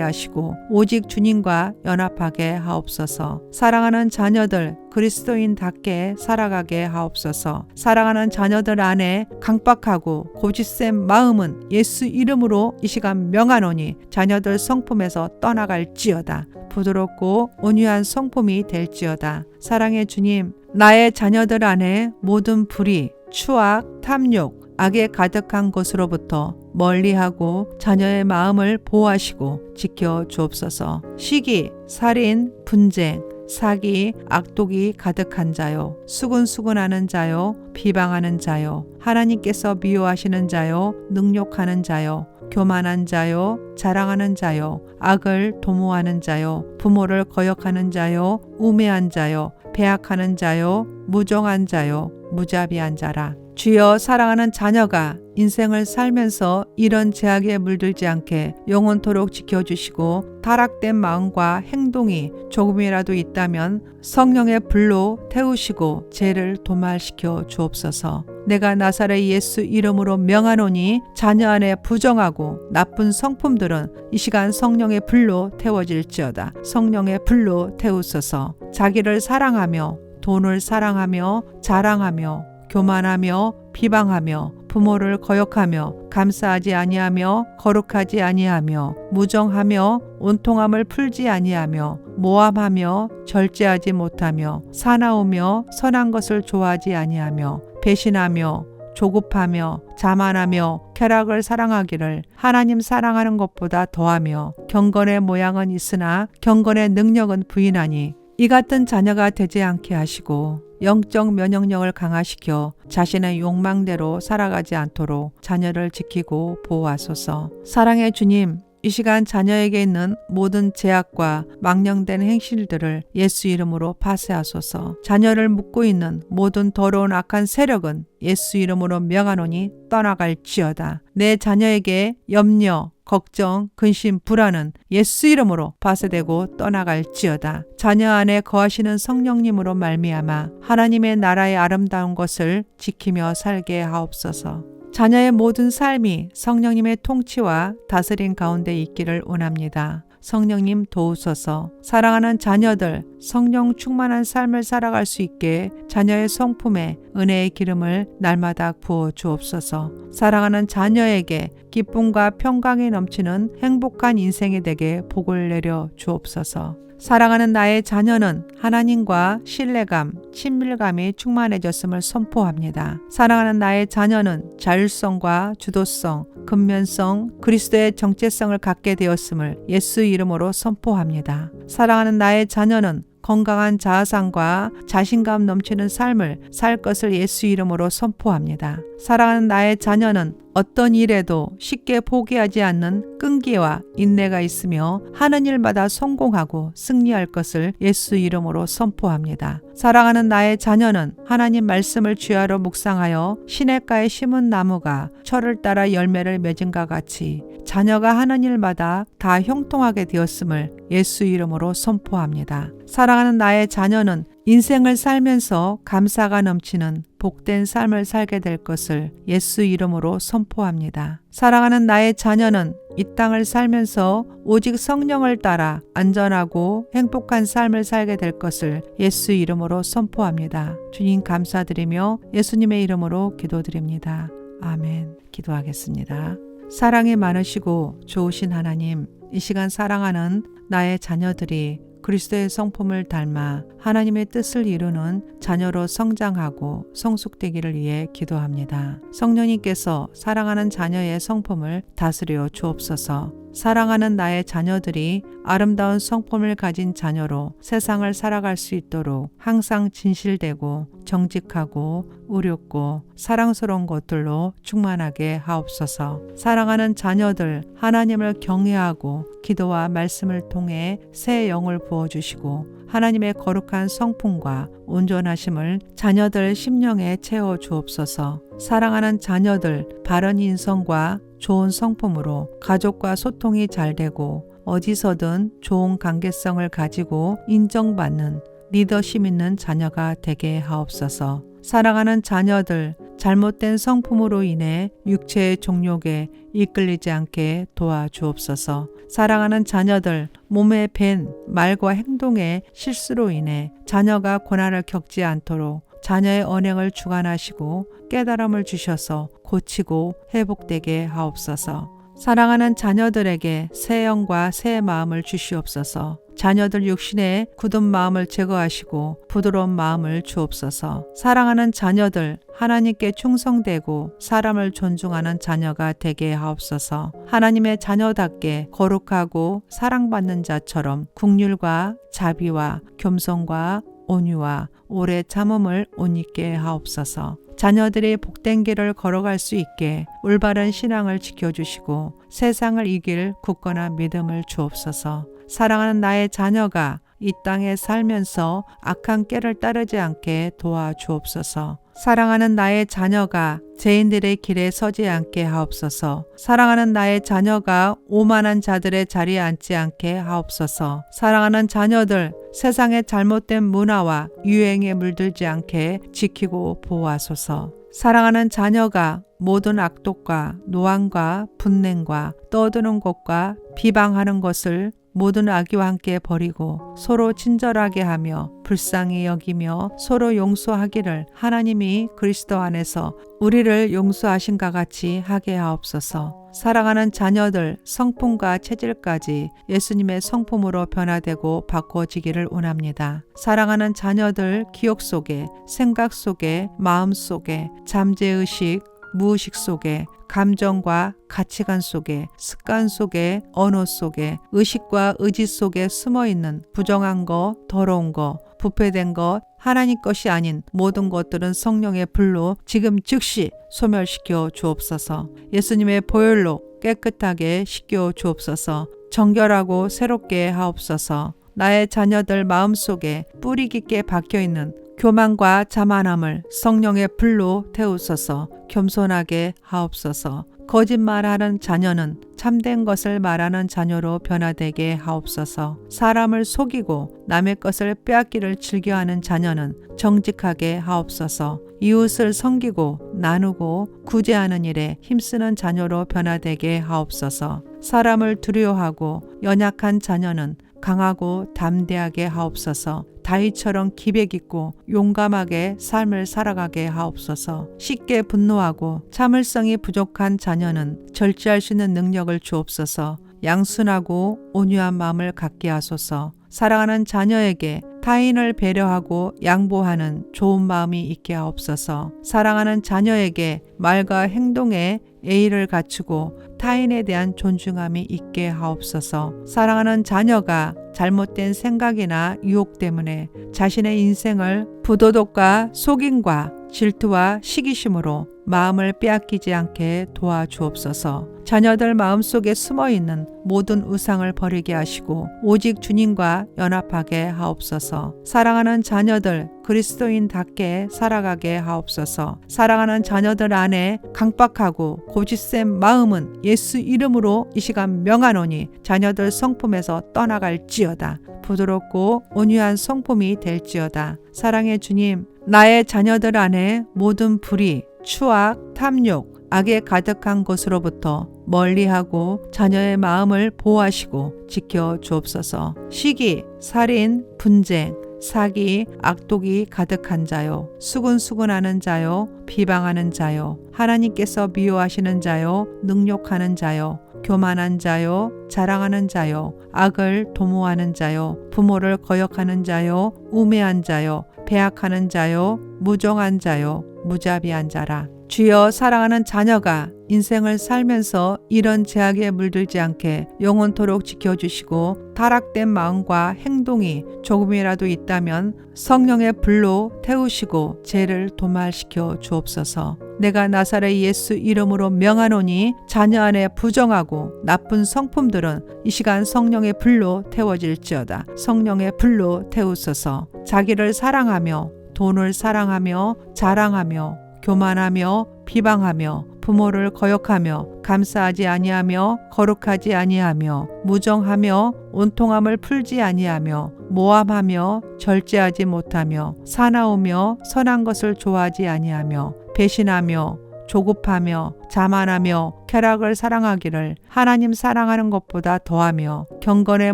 하시고 오직 주님과 연합하게 하옵소서. 사랑하는 자녀들 그리스도인답게 살아가게 하옵소서. 사랑하는 자녀들 안에 강박하고 고집센 마음은 예수 이름으로 이 시간 명하노니 자녀들 성품에서 떠나갈지어다. 부드럽고 온유한 성품이 될지어다. 사랑의 주님, 나의 자녀들 안에 모든 불의, 추악, 탐욕, 악에 가득한 것으로부터 멀리하고 자녀의 마음을 보호하시고 지켜 주옵소서. 시기, 살인, 분쟁, 사기, 악독이 가득한 자요, 수군수군하는 자요, 비방하는 자요, 하나님께서 미워하시는 자요, 능욕하는 자요, 교만한 자요, 자랑하는 자요, 악을 도모하는 자요, 부모를 거역하는 자요, 우매한 자요, 배악하는 자요, 무정한 자요, 무자비한 자라. 주여, 사랑하는 자녀가 인생을 살면서 이런 제약에 물들지 않게 영원토록 지켜주시고 타락된 마음과 행동이 조금이라도 있다면 성령의 불로 태우시고 죄를 도말시켜 주옵소서. 내가 나사렛 예수 이름으로 명하노니 자녀 안에 부정하고 나쁜 성품들은 이 시간 성령의 불로 태워질지어다. 성령의 불로 태우소서. 자기를 사랑하며 돈을 사랑하며 자랑하며 교만하며 비방하며 부모를 거역하며 감사하지 아니하며 거룩하지 아니하며 무정하며 온통함을 풀지 아니하며 모함하며 절제하지 못하며 사나우며 선한 것을 좋아하지 아니하며 배신하며 조급하며 자만하며 쾌락을 사랑하기를 하나님 사랑하는 것보다 더하며 경건의 모양은 있으나 경건의 능력은 부인하니 이 같은 자녀가 되지 않게 하시고 영적 면역력을 강화시켜 자신의 욕망대로 살아가지 않도록 자녀를 지키고 보호하소서. 사랑의 주님, 이 시간 자녀에게 있는 모든 제약과 망령된 행실들을 예수 이름으로 파쇄하소서. 자녀를 묶고 있는 모든 더러운 악한 세력은 예수 이름으로 명하노니 떠나갈지어다. 내 자녀에게 염려, 걱정, 근심, 불안은 예수 이름으로 파쇄되고 떠나갈지어다. 자녀 안에 거하시는 성령님으로 말미암아 하나님의 나라의 아름다운 것을 지키며 살게 하옵소서. 자녀의 모든 삶이 성령님의 통치와 다스림 가운데 있기를 원합니다. 성령님 도우소서. 사랑하는 자녀들 성령 충만한 삶을 살아갈 수 있게 자녀의 성품에 은혜의 기름을 날마다 부어 주옵소서. 사랑하는 자녀에게 기쁨과 평강이 넘치는 행복한 인생이 되게 복을 내려 주옵소서. 사랑하는 나의 자녀는 하나님과 신뢰감, 친밀감이 충만해졌음을 선포합니다. 사랑하는 나의 자녀는 자율성과 주도성, 근면성, 그리스도의 정체성을 갖게 되었음을 예수 이름으로 선포합니다. 사랑하는 나의 자녀는 건강한 자아상과 자신감 넘치는 삶을 살 것을 예수 이름으로 선포합니다. 사랑하는 나의 자녀는 어떤 일에도 쉽게 포기하지 않는 끈기와 인내가 있으며 하는 일마다 성공하고 승리할 것을 예수 이름으로 선포합니다. 사랑하는 나의 자녀는 하나님 말씀을 주야로 묵상하여 시냇가에 심은 나무가 철을 따라 열매를 맺은과 같이 자녀가 하는 일마다 다 형통하게 되었음을 예수 이름으로 선포합니다. 사랑하는 나의 자녀는 인생을 살면서 감사가 넘치는 복된 삶을 살게 될 것을 예수 이름으로 선포합니다. 사랑하는 나의 자녀는 이 땅을 살면서 오직 성령을 따라 안전하고 행복한 삶을 살게 될 것을 예수 이름으로 선포합니다. 주님 감사드리며 예수님의 이름으로 기도드립니다. 아멘. 기도하겠습니다. 사랑이 많으시고 좋으신 하나님, 이 시간 사랑하는 나의 자녀들이 그리스도의 성품을 닮아 하나님의 뜻을 이루는 자녀로 성장하고 성숙되기를 위해 기도합니다. 성령님께서 사랑하는 자녀의 성품을 다스려 주옵소서. 사랑하는 나의 자녀들이 아름다운 성품을 가진 자녀로 세상을 살아갈 수 있도록 항상 진실되고 정직하고 의롭고 사랑스러운 것들로 충만하게 하옵소서. 사랑하는 자녀들 하나님을 경외하고 기도와 말씀을 통해 새 영을 부어주시고 하나님의 거룩한 성품과 온전하심을 자녀들 심령에 채워 주옵소서. 사랑하는 자녀들 바른 인성과 좋은 성품으로 가족과 소통이 잘 되고 어디서든 좋은 관계성을 가지고 인정받는 리더십 있는 자녀가 되게 하옵소서. 사랑하는 자녀들 잘못된 성품으로 인해 육체의 종욕에 이끌리지 않게 도와주옵소서. 사랑하는 자녀들 몸에 밴 말과 행동의 실수로 인해 자녀가 고난을 겪지 않도록 자녀의 언행을 주관하시고 깨달음을 주셔서 고치고 회복되게 하옵소서. 사랑하는 자녀들에게 새 영과 새 마음을 주시옵소서. 자녀들 육신의 굳은 마음을 제거하시고 부드러운 마음을 주옵소서. 사랑하는 자녀들 하나님께 충성되고 사람을 존중하는 자녀가 되게 하옵소서. 하나님의 자녀답게 거룩하고 사랑받는 자처럼 긍휼과 자비와 겸손과 온유와 오래 참음을 옷 입게 하옵소서. 자녀들이 복된 길을 걸어갈 수 있게 올바른 신앙을 지켜주시고 세상을 이길 굳건한 믿음을 주옵소서. 사랑하는 나의 자녀가 이 땅에 살면서 악한 꾀를 따르지 않게 도와주옵소서. 사랑하는 나의 자녀가 죄인들의 길에 서지 않게 하옵소서. 사랑하는 나의 자녀가 오만한 자들의 자리에 앉지 않게 하옵소서. 사랑하는 자녀들 세상의 잘못된 문화와 유행에 물들지 않게 지키고 보호하소서. 사랑하는 자녀가 모든 악독과 노함과 분냉과 떠드는 것과 비방하는 것을 모든 악의와 함께 버리고 서로 친절하게 하며 불쌍히 여기며 서로 용서하기를 하나님이 그리스도 안에서 우리를 용서하신가 같이 하게 하옵소서. 사랑하는 자녀들 성품과 체질까지 예수님의 성품으로 변화되고 바꿔지기를 원합니다. 사랑하는 자녀들 기억 속에, 생각 속에, 마음 속에, 잠재의식, 무의식 속에, 감정과 가치관 속에, 습관 속에, 언어 속에, 의식과 의지 속에 숨어있는 부정한 것, 더러운 것, 부패된 것, 하나님 것이 아닌 모든 것들은 성령의 불로 지금 즉시 소멸시켜 주옵소서. 예수님의 보혈로 깨끗하게 씻겨 주옵소서. 정결하고 새롭게 하옵소서. 나의 자녀들 마음속에 뿌리 깊게 박혀있는 교만과 자만함을 성령의 불로 태우소서. 겸손하게 하옵소서. 거짓말하는 자녀는 참된 것을 말하는 자녀로 변화되게 하옵소서. 사람을 속이고 남의 것을 빼앗기를 즐겨하는 자녀는 정직하게 하옵소서. 이웃을 섬기고 나누고 구제하는 일에 힘쓰는 자녀로 변화되게 하옵소서. 사람을 두려워하고 연약한 자녀는 강하고 담대하게 하옵소서. 다윗처럼 기백 있고 용감하게 삶을 살아가게 하옵소서. 쉽게 분노하고 참을성이 부족한 자녀는 절제할 수 있는 능력을 주옵소서. 양순하고 온유한 마음을 갖게 하소서. 사랑하는 자녀에게 타인을 배려하고 양보하는 좋은 마음이 있게 하옵소서. 사랑하는 자녀에게 말과 행동에 예의를 갖추고 타인에 대한 존중함이 있게 하옵소서. 사랑하는 자녀가 잘못된 생각이나 유혹 때문에 자신의 인생을 부도덕과 속임과 질투와 시기심으로 마음을 빼앗기지 않게 도와주옵소서. 자녀들 마음속에 숨어있는 모든 우상을 버리게 하시고 오직 주님과 연합하게 하옵소서. 사랑하는 자녀들 그리스도인답게 살아가게 하옵소서. 사랑하는 자녀들 안에 강박하고 고집센 마음은 예수 이름으로 이 시간 명하노니 자녀들 성품에서 떠나갈지어다. 부드럽고 온유한 성품이 될지어다. 사랑의 주님, 나의 자녀들 안에 모든 불의, 추악, 탐욕, 악에 가득한 것으로부터 멀리하고 자녀의 마음을 보호하시고 지켜 주옵소서. 시기, 살인, 분쟁, 사기, 악독이 가득한 자요, 수근수근하는 자요, 비방하는 자요, 하나님께서 미워하시는 자요, 능욕하는 자요, 교만한 자요, 자랑하는 자요, 악을 도모하는 자요, 부모를 거역하는 자요, 우매한 자요, 배악하는 자요, 무정한 자요, 무자비한 자라. 주여, 사랑하는 자녀가 인생을 살면서 이런 제약에 물들지 않게 영원토록 지켜주시고 타락된 마음과 행동이 조금이라도 있다면 성령의 불로 태우시고 죄를 도말시켜 주옵소서. 내가 나사렛 예수 이름으로 명하노니 자녀 안에 부정하고 나쁜 성품들은 이 시간 성령의 불로 태워질지어다. 성령의 불로 태우소서. 자기를 사랑하며 돈을 사랑하며 자랑하며 교만하며 비방하며 부모를 거역하며 감사하지 아니하며 거룩하지 아니하며 무정하며 온통함을 풀지 아니하며 모함하며 절제하지 못하며 사나우며 선한 것을 좋아하지 아니하며 배신하며 조급하며 자만하며 쾌락을 사랑하기를 하나님 사랑하는 것보다 더하며 경건의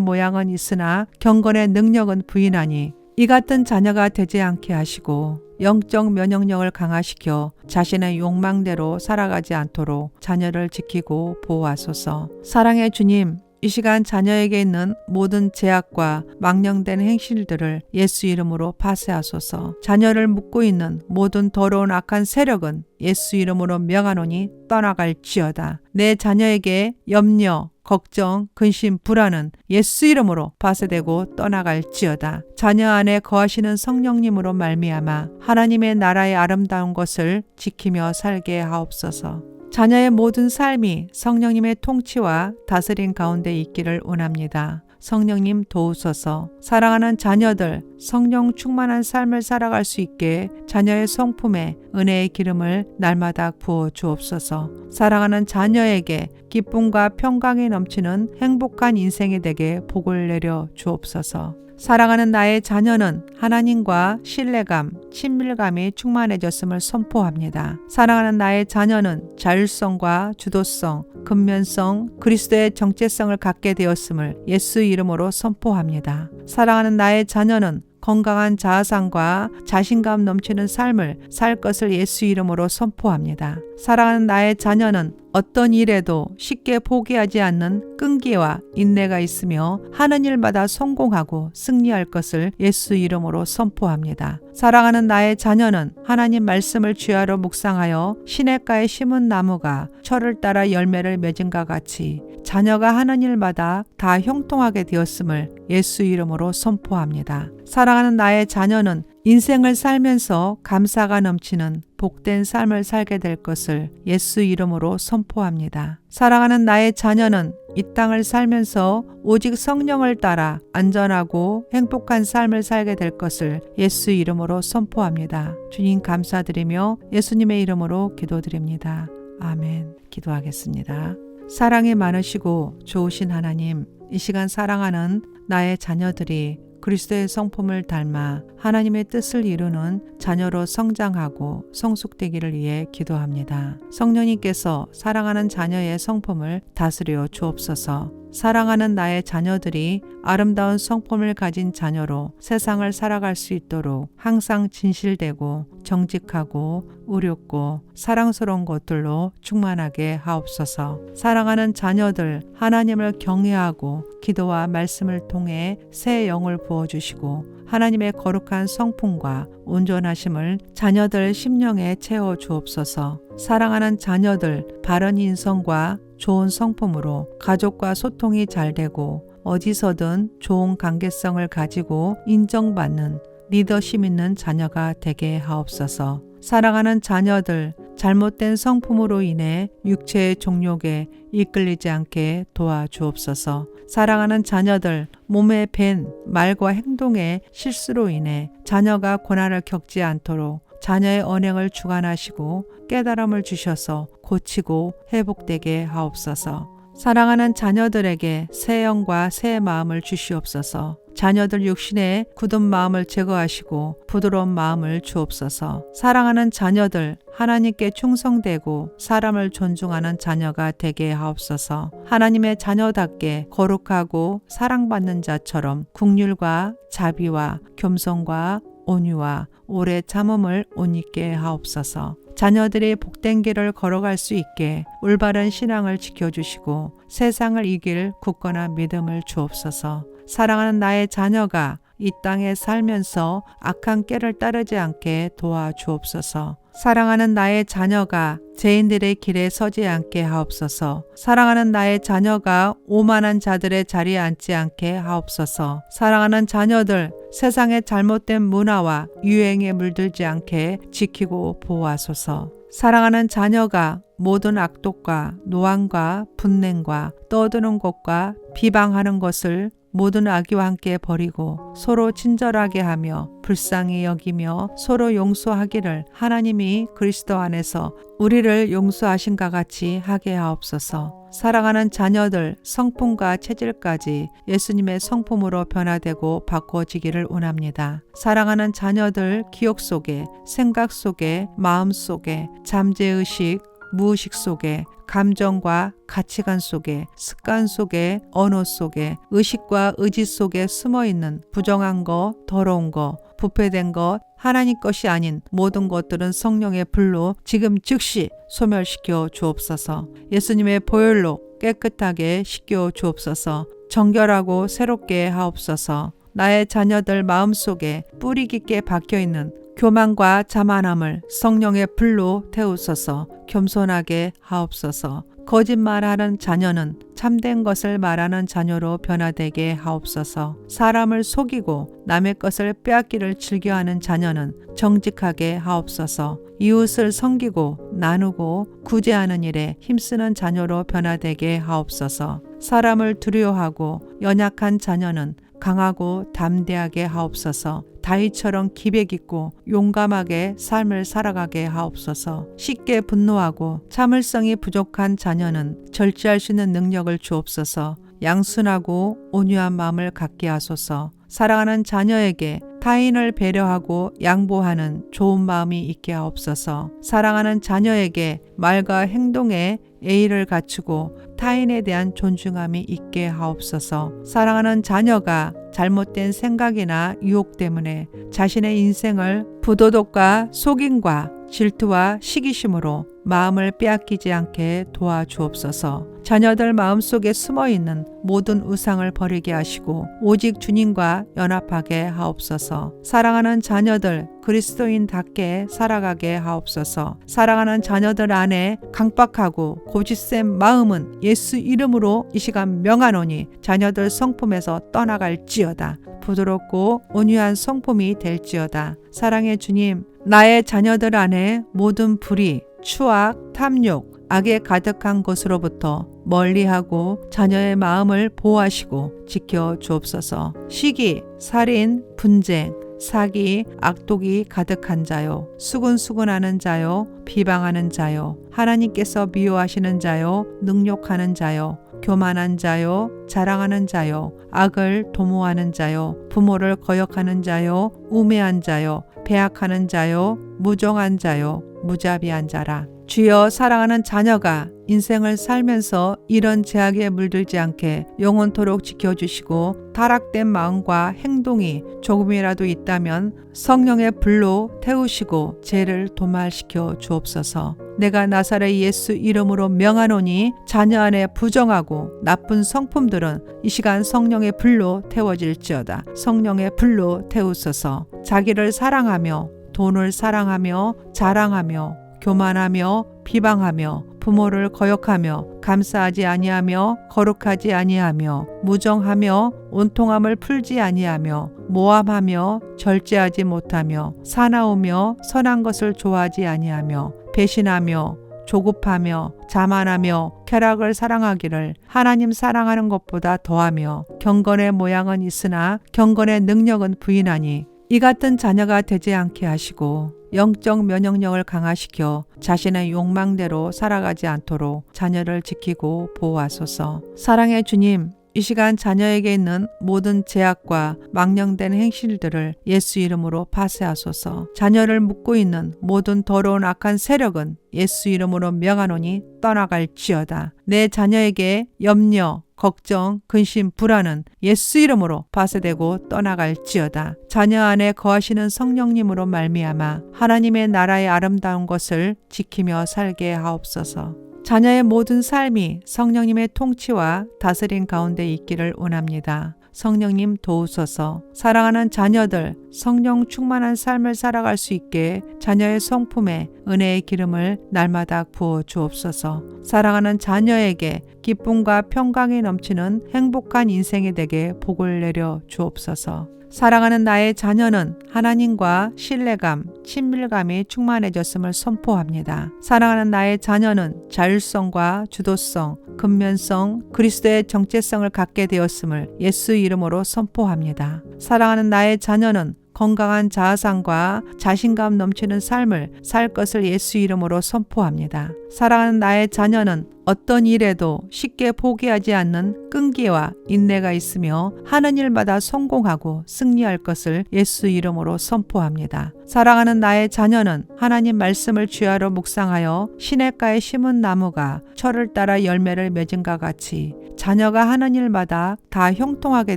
모양은 있으나 경건의 능력은 부인하니 이 같은 자녀가 되지 않게 하시고 영적 면역력을 강화시켜 자신의 욕망대로 살아가지 않도록 자녀를 지키고 보호하소서. 사랑의 주님, 이 시간 자녀에게 있는 모든 제약과 망령된 행실들을 예수 이름으로 파쇄하소서. 자녀를 묶고 있는 모든 더러운 악한 세력은 예수 이름으로 명하노니 떠나갈지어다. 내 자녀에게 염려, 걱정, 근심, 불안은 예수 이름으로 파쇄되고 떠나갈지어다. 자녀 안에 거하시는 성령님으로 말미암아 하나님의 나라의 아름다운 것을 지키며 살게 하옵소서. 자녀의 모든 삶이 성령님의 통치와 다스림 가운데 있기를 원합니다. 성령님 도우소서. 사랑하는 자녀들 성령 충만한 삶을 살아갈 수 있게 자녀의 성품에 은혜의 기름을 날마다 부어 주옵소서. 사랑하는 자녀에게 기쁨과 평강이 넘치는 행복한 인생이 되게 복을 내려 주옵소서. 사랑하는 나의 자녀는 하나님과 신뢰감, 친밀감이 충만해졌음을 선포합니다. 사랑하는 나의 자녀는 자율성과 주도성, 근면성, 그리스도의 정체성을 갖게 되었음을 예수 이름으로 선포합니다. 사랑하는 나의 자녀는 건강한 자아상과 자신감 넘치는 삶을 살 것을 예수 이름으로 선포합니다. 사랑하는 나의 자녀는 어떤 일에도 쉽게 포기하지 않는 끈기와 인내가 있으며 하는 일마다 성공하고 승리할 것을 예수 이름으로 선포합니다. 사랑하는 나의 자녀는 하나님 말씀을 주야로 묵상하여 시냇가에 심은 나무가 철을 따라 열매를 맺은과 같이 자녀가 하는 일마다 다 형통하게 되었음을 예수 이름으로 선포합니다. 사랑하는 나의 자녀는 인생을 살면서 감사가 넘치는 복된 삶을 살게 될 것을 예수 이름으로 선포합니다. 사랑하는 나의 자녀는 이 땅을 살면서 오직 성령을 따라 안전하고 행복한 삶을 살게 될 것을 예수 이름으로 선포합니다. 주님 감사드리며 예수님의 이름으로 기도드립니다. 아멘. 기도하겠습니다. 사랑이 많으시고 좋으신 하나님, 이 시간 사랑하는 나의 자녀들이 그리스도의 성품을 닮아 하나님의 뜻을 이루는 자녀로 성장하고 성숙되기를 위해 기도합니다. 성령님께서 사랑하는 자녀의 성품을 다스려 주옵소서. 사랑하는 나의 자녀들이 아름다운 성품을 가진 자녀로 세상을 살아갈 수 있도록 항상 진실되고 정직하고 의롭고 사랑스러운 것들로 충만하게 하옵소서. 사랑하는 자녀들 하나님을 경외하고 기도와 말씀을 통해 새 영을 부어주시고 하나님의 거룩한 성품과 온전하심을 자녀들 심령에 채워 주옵소서. 사랑하는 자녀들 바른 인성과 좋은 성품으로 가족과 소통이 잘 되고 어디서든 좋은 관계성을 가지고 인정받는 리더십 있는 자녀가 되게 하옵소서. 사랑하는 자녀들 잘못된 성품으로 인해 육체의 종욕에 이끌리지 않게 도와주옵소서. 사랑하는 자녀들 몸에 밴 말과 행동의 실수로 인해 자녀가 고난을 겪지 않도록 자녀의 언행을 주관하시고 깨달음을 주셔서 고치고 회복되게 하옵소서. 사랑하는 자녀들에게 새 영과 새 마음을 주시옵소서. 자녀들 육신의 굳은 마음을 제거하시고 부드러운 마음을 주옵소서. 사랑하는 자녀들 하나님께 충성되고 사람을 존중하는 자녀가 되게 하옵소서. 하나님의 자녀답게 거룩하고 사랑받는 자처럼 긍휼과 자비와 겸손과 온유와 오래 참음을 옷 입게 하옵소서. 자녀들이 복된 길을 걸어갈 수 있게 올바른 신앙을 지켜주시고 세상을 이길 굳건한 믿음을 주옵소서. 사랑하는 나의 자녀가 이 땅에 살면서 악한 꾀를 따르지 않게 도와주옵소서. 사랑하는 나의 자녀가 죄인들의 길에 서지 않게 하옵소서. 사랑하는 나의 자녀가 오만한 자들의 자리에 앉지 않게 하옵소서. 사랑하는 자녀들 세상의 잘못된 문화와 유행에 물들지 않게 지키고 보호하소서. 사랑하는 자녀가 모든 악독과 노함과 분냉과 떠드는 것과 비방하는 것을 모든 악의와 함께 버리고 서로 친절하게 하며 불쌍히 여기며 서로 용서하기를 하나님이 그리스도 안에서 우리를 용서하신가 같이 하게 하옵소서. 사랑하는 자녀들 성품과 체질까지 예수님의 성품으로 변화되고 바꿔지기를 원합니다. 사랑하는 자녀들 기억 속에, 생각 속에, 마음 속에, 잠재의식, 무의식 속에, 감정과 가치관 속에, 습관 속에, 언어 속에, 의식과 의지 속에 숨어있는 부정한 것, 더러운 것, 부패된 것, 하나님 것이 아닌 모든 것들은 성령의 불로 지금 즉시 소멸시켜 주옵소서. 예수님의 보혈로 깨끗하게 씻겨 주옵소서. 정결하고 새롭게 하옵소서. 나의 자녀들 마음속에 뿌리 깊게 박혀있는 교만과 자만함을 성령의 불로 태우소서. 겸손하게 하옵소서. 거짓말하는 자녀는 참된 것을 말하는 자녀로 변화되게 하옵소서. 사람을 속이고 남의 것을 빼앗기를 즐겨하는 자녀는 정직하게 하옵소서. 이웃을 섬기고 나누고 구제하는 일에 힘쓰는 자녀로 변화되게 하옵소서. 사람을 두려워하고 연약한 자녀는 강하고 담대하게 하옵소서. 다윗처럼 기백 있고 용감하게 삶을 살아가게 하옵소서. 쉽게 분노하고 참을성이 부족한 자녀는 절제할 수 있는 능력을 주옵소서. 양순하고 온유한 마음을 갖게 하소서. 사랑하는 자녀에게 타인을 배려하고 양보하는 좋은 마음이 있게 하옵소서. 사랑하는 자녀에게 말과 행동에 예의를 갖추고 타인에 대한 존중함이 있게 하옵소서. 사랑하는 자녀가 잘못된 생각이나 유혹 때문에 자신의 인생을 부도덕과 속임과 질투와 시기심으로 마음을 빼앗기지 않게 도와주옵소서. 자녀들 마음속에 숨어있는 모든 우상을 버리게 하시고 오직 주님과 연합하게 하옵소서. 사랑하는 자녀들 그리스도인답게 살아가게 하옵소서. 사랑하는 자녀들 안에 강박하고 고집센 마음은 예수 이름으로 이 시간 명하노니 자녀들 성품에서 떠나갈지어다. 부드럽고 온유한 성품이 될지어다. 사랑의 주님, 나의 자녀들 안에 모든 불의, 추악, 탐욕, 악에 가득한 것으로부터 멀리하고 자녀의 마음을 보호하시고 지켜 주옵소서. 시기, 살인, 분쟁, 사기, 악독이 가득한 자요, 수근수근하는 자요, 비방하는 자요, 하나님께서 미워하시는 자요, 능욕하는 자요, 교만한 자요, 자랑하는 자요, 악을 도모하는 자요, 부모를 거역하는 자요, 우매한 자요, 배악하는 자요, 무정한 자요, 무자비한 자라. 주여, 사랑하는 자녀가 인생을 살면서 이런 제약에 물들지 않게 영원토록 지켜주시고 타락된 마음과 행동이 조금이라도 있다면 성령의 불로 태우시고 죄를 도말시켜 주옵소서. 내가 나사렛 예수 이름으로 명하노니 자녀 안에 부정하고 나쁜 성품들은 이 시간 성령의 불로 태워질지어다. 성령의 불로 태우소서. 자기를 사랑하며 돈을 사랑하며 자랑하며 교만하며 비방하며 부모를 거역하며 감사하지 아니하며 거룩하지 아니하며 무정하며 온통함을 풀지 아니하며 모함하며 절제하지 못하며 사나우며 선한 것을 좋아하지 아니하며 배신하며 조급하며 자만하며 쾌락을 사랑하기를 하나님 사랑하는 것보다 더하며 경건의 모양은 있으나 경건의 능력은 부인하니 이 같은 자녀가 되지 않게 하시고 영적 면역력을 강화시켜 자신의 욕망대로 살아가지 않도록 자녀를 지키고 보호하소서. 사랑의 주님, 이 시간 자녀에게 있는 모든 제약과 망령된 행실들을 예수 이름으로 파쇄하소서. 자녀를 묶고 있는 모든 더러운 악한 세력은 예수 이름으로 명하노니 떠나갈지어다. 내 자녀에게 염려, 걱정, 근심, 불안은 예수 이름으로 파쇄되고 떠나갈지어다. 자녀 안에 거하시는 성령님으로 말미암아 하나님의 나라의 아름다운 것을 지키며 살게 하옵소서. 자녀의 모든 삶이 성령님의 통치와 다스림 가운데 있기를 원합니다. 성령님 도우소서. 사랑하는 자녀들 성령 충만한 삶을 살아갈 수 있게 자녀의 성품에 은혜의 기름을 날마다 부어 주옵소서. 사랑하는 자녀에게 기쁨과 평강이 넘치는 행복한 인생이 되게 복을 내려 주옵소서. 사랑하는 나의 자녀는 하나님과 신뢰감, 친밀감이 충만해졌음을 선포합니다. 사랑하는 나의 자녀는 자율성과 주도성, 근면성, 그리스도의 정체성을 갖게 되었음을 예수 이름으로 선포합니다. 사랑하는 나의 자녀는 건강한 자아상과 자신감 넘치는 삶을 살 것을 예수 이름으로 선포합니다. 사랑하는 나의 자녀는 어떤 일에도 쉽게 포기하지 않는 끈기와 인내가 있으며 하는 일마다 성공하고 승리할 것을 예수 이름으로 선포합니다. 사랑하는 나의 자녀는 하나님 말씀을 주야로 묵상하여 시냇가에 심은 나무가 철을 따라 열매를 맺은과 같이 자녀가 하는 일마다 다 형통하게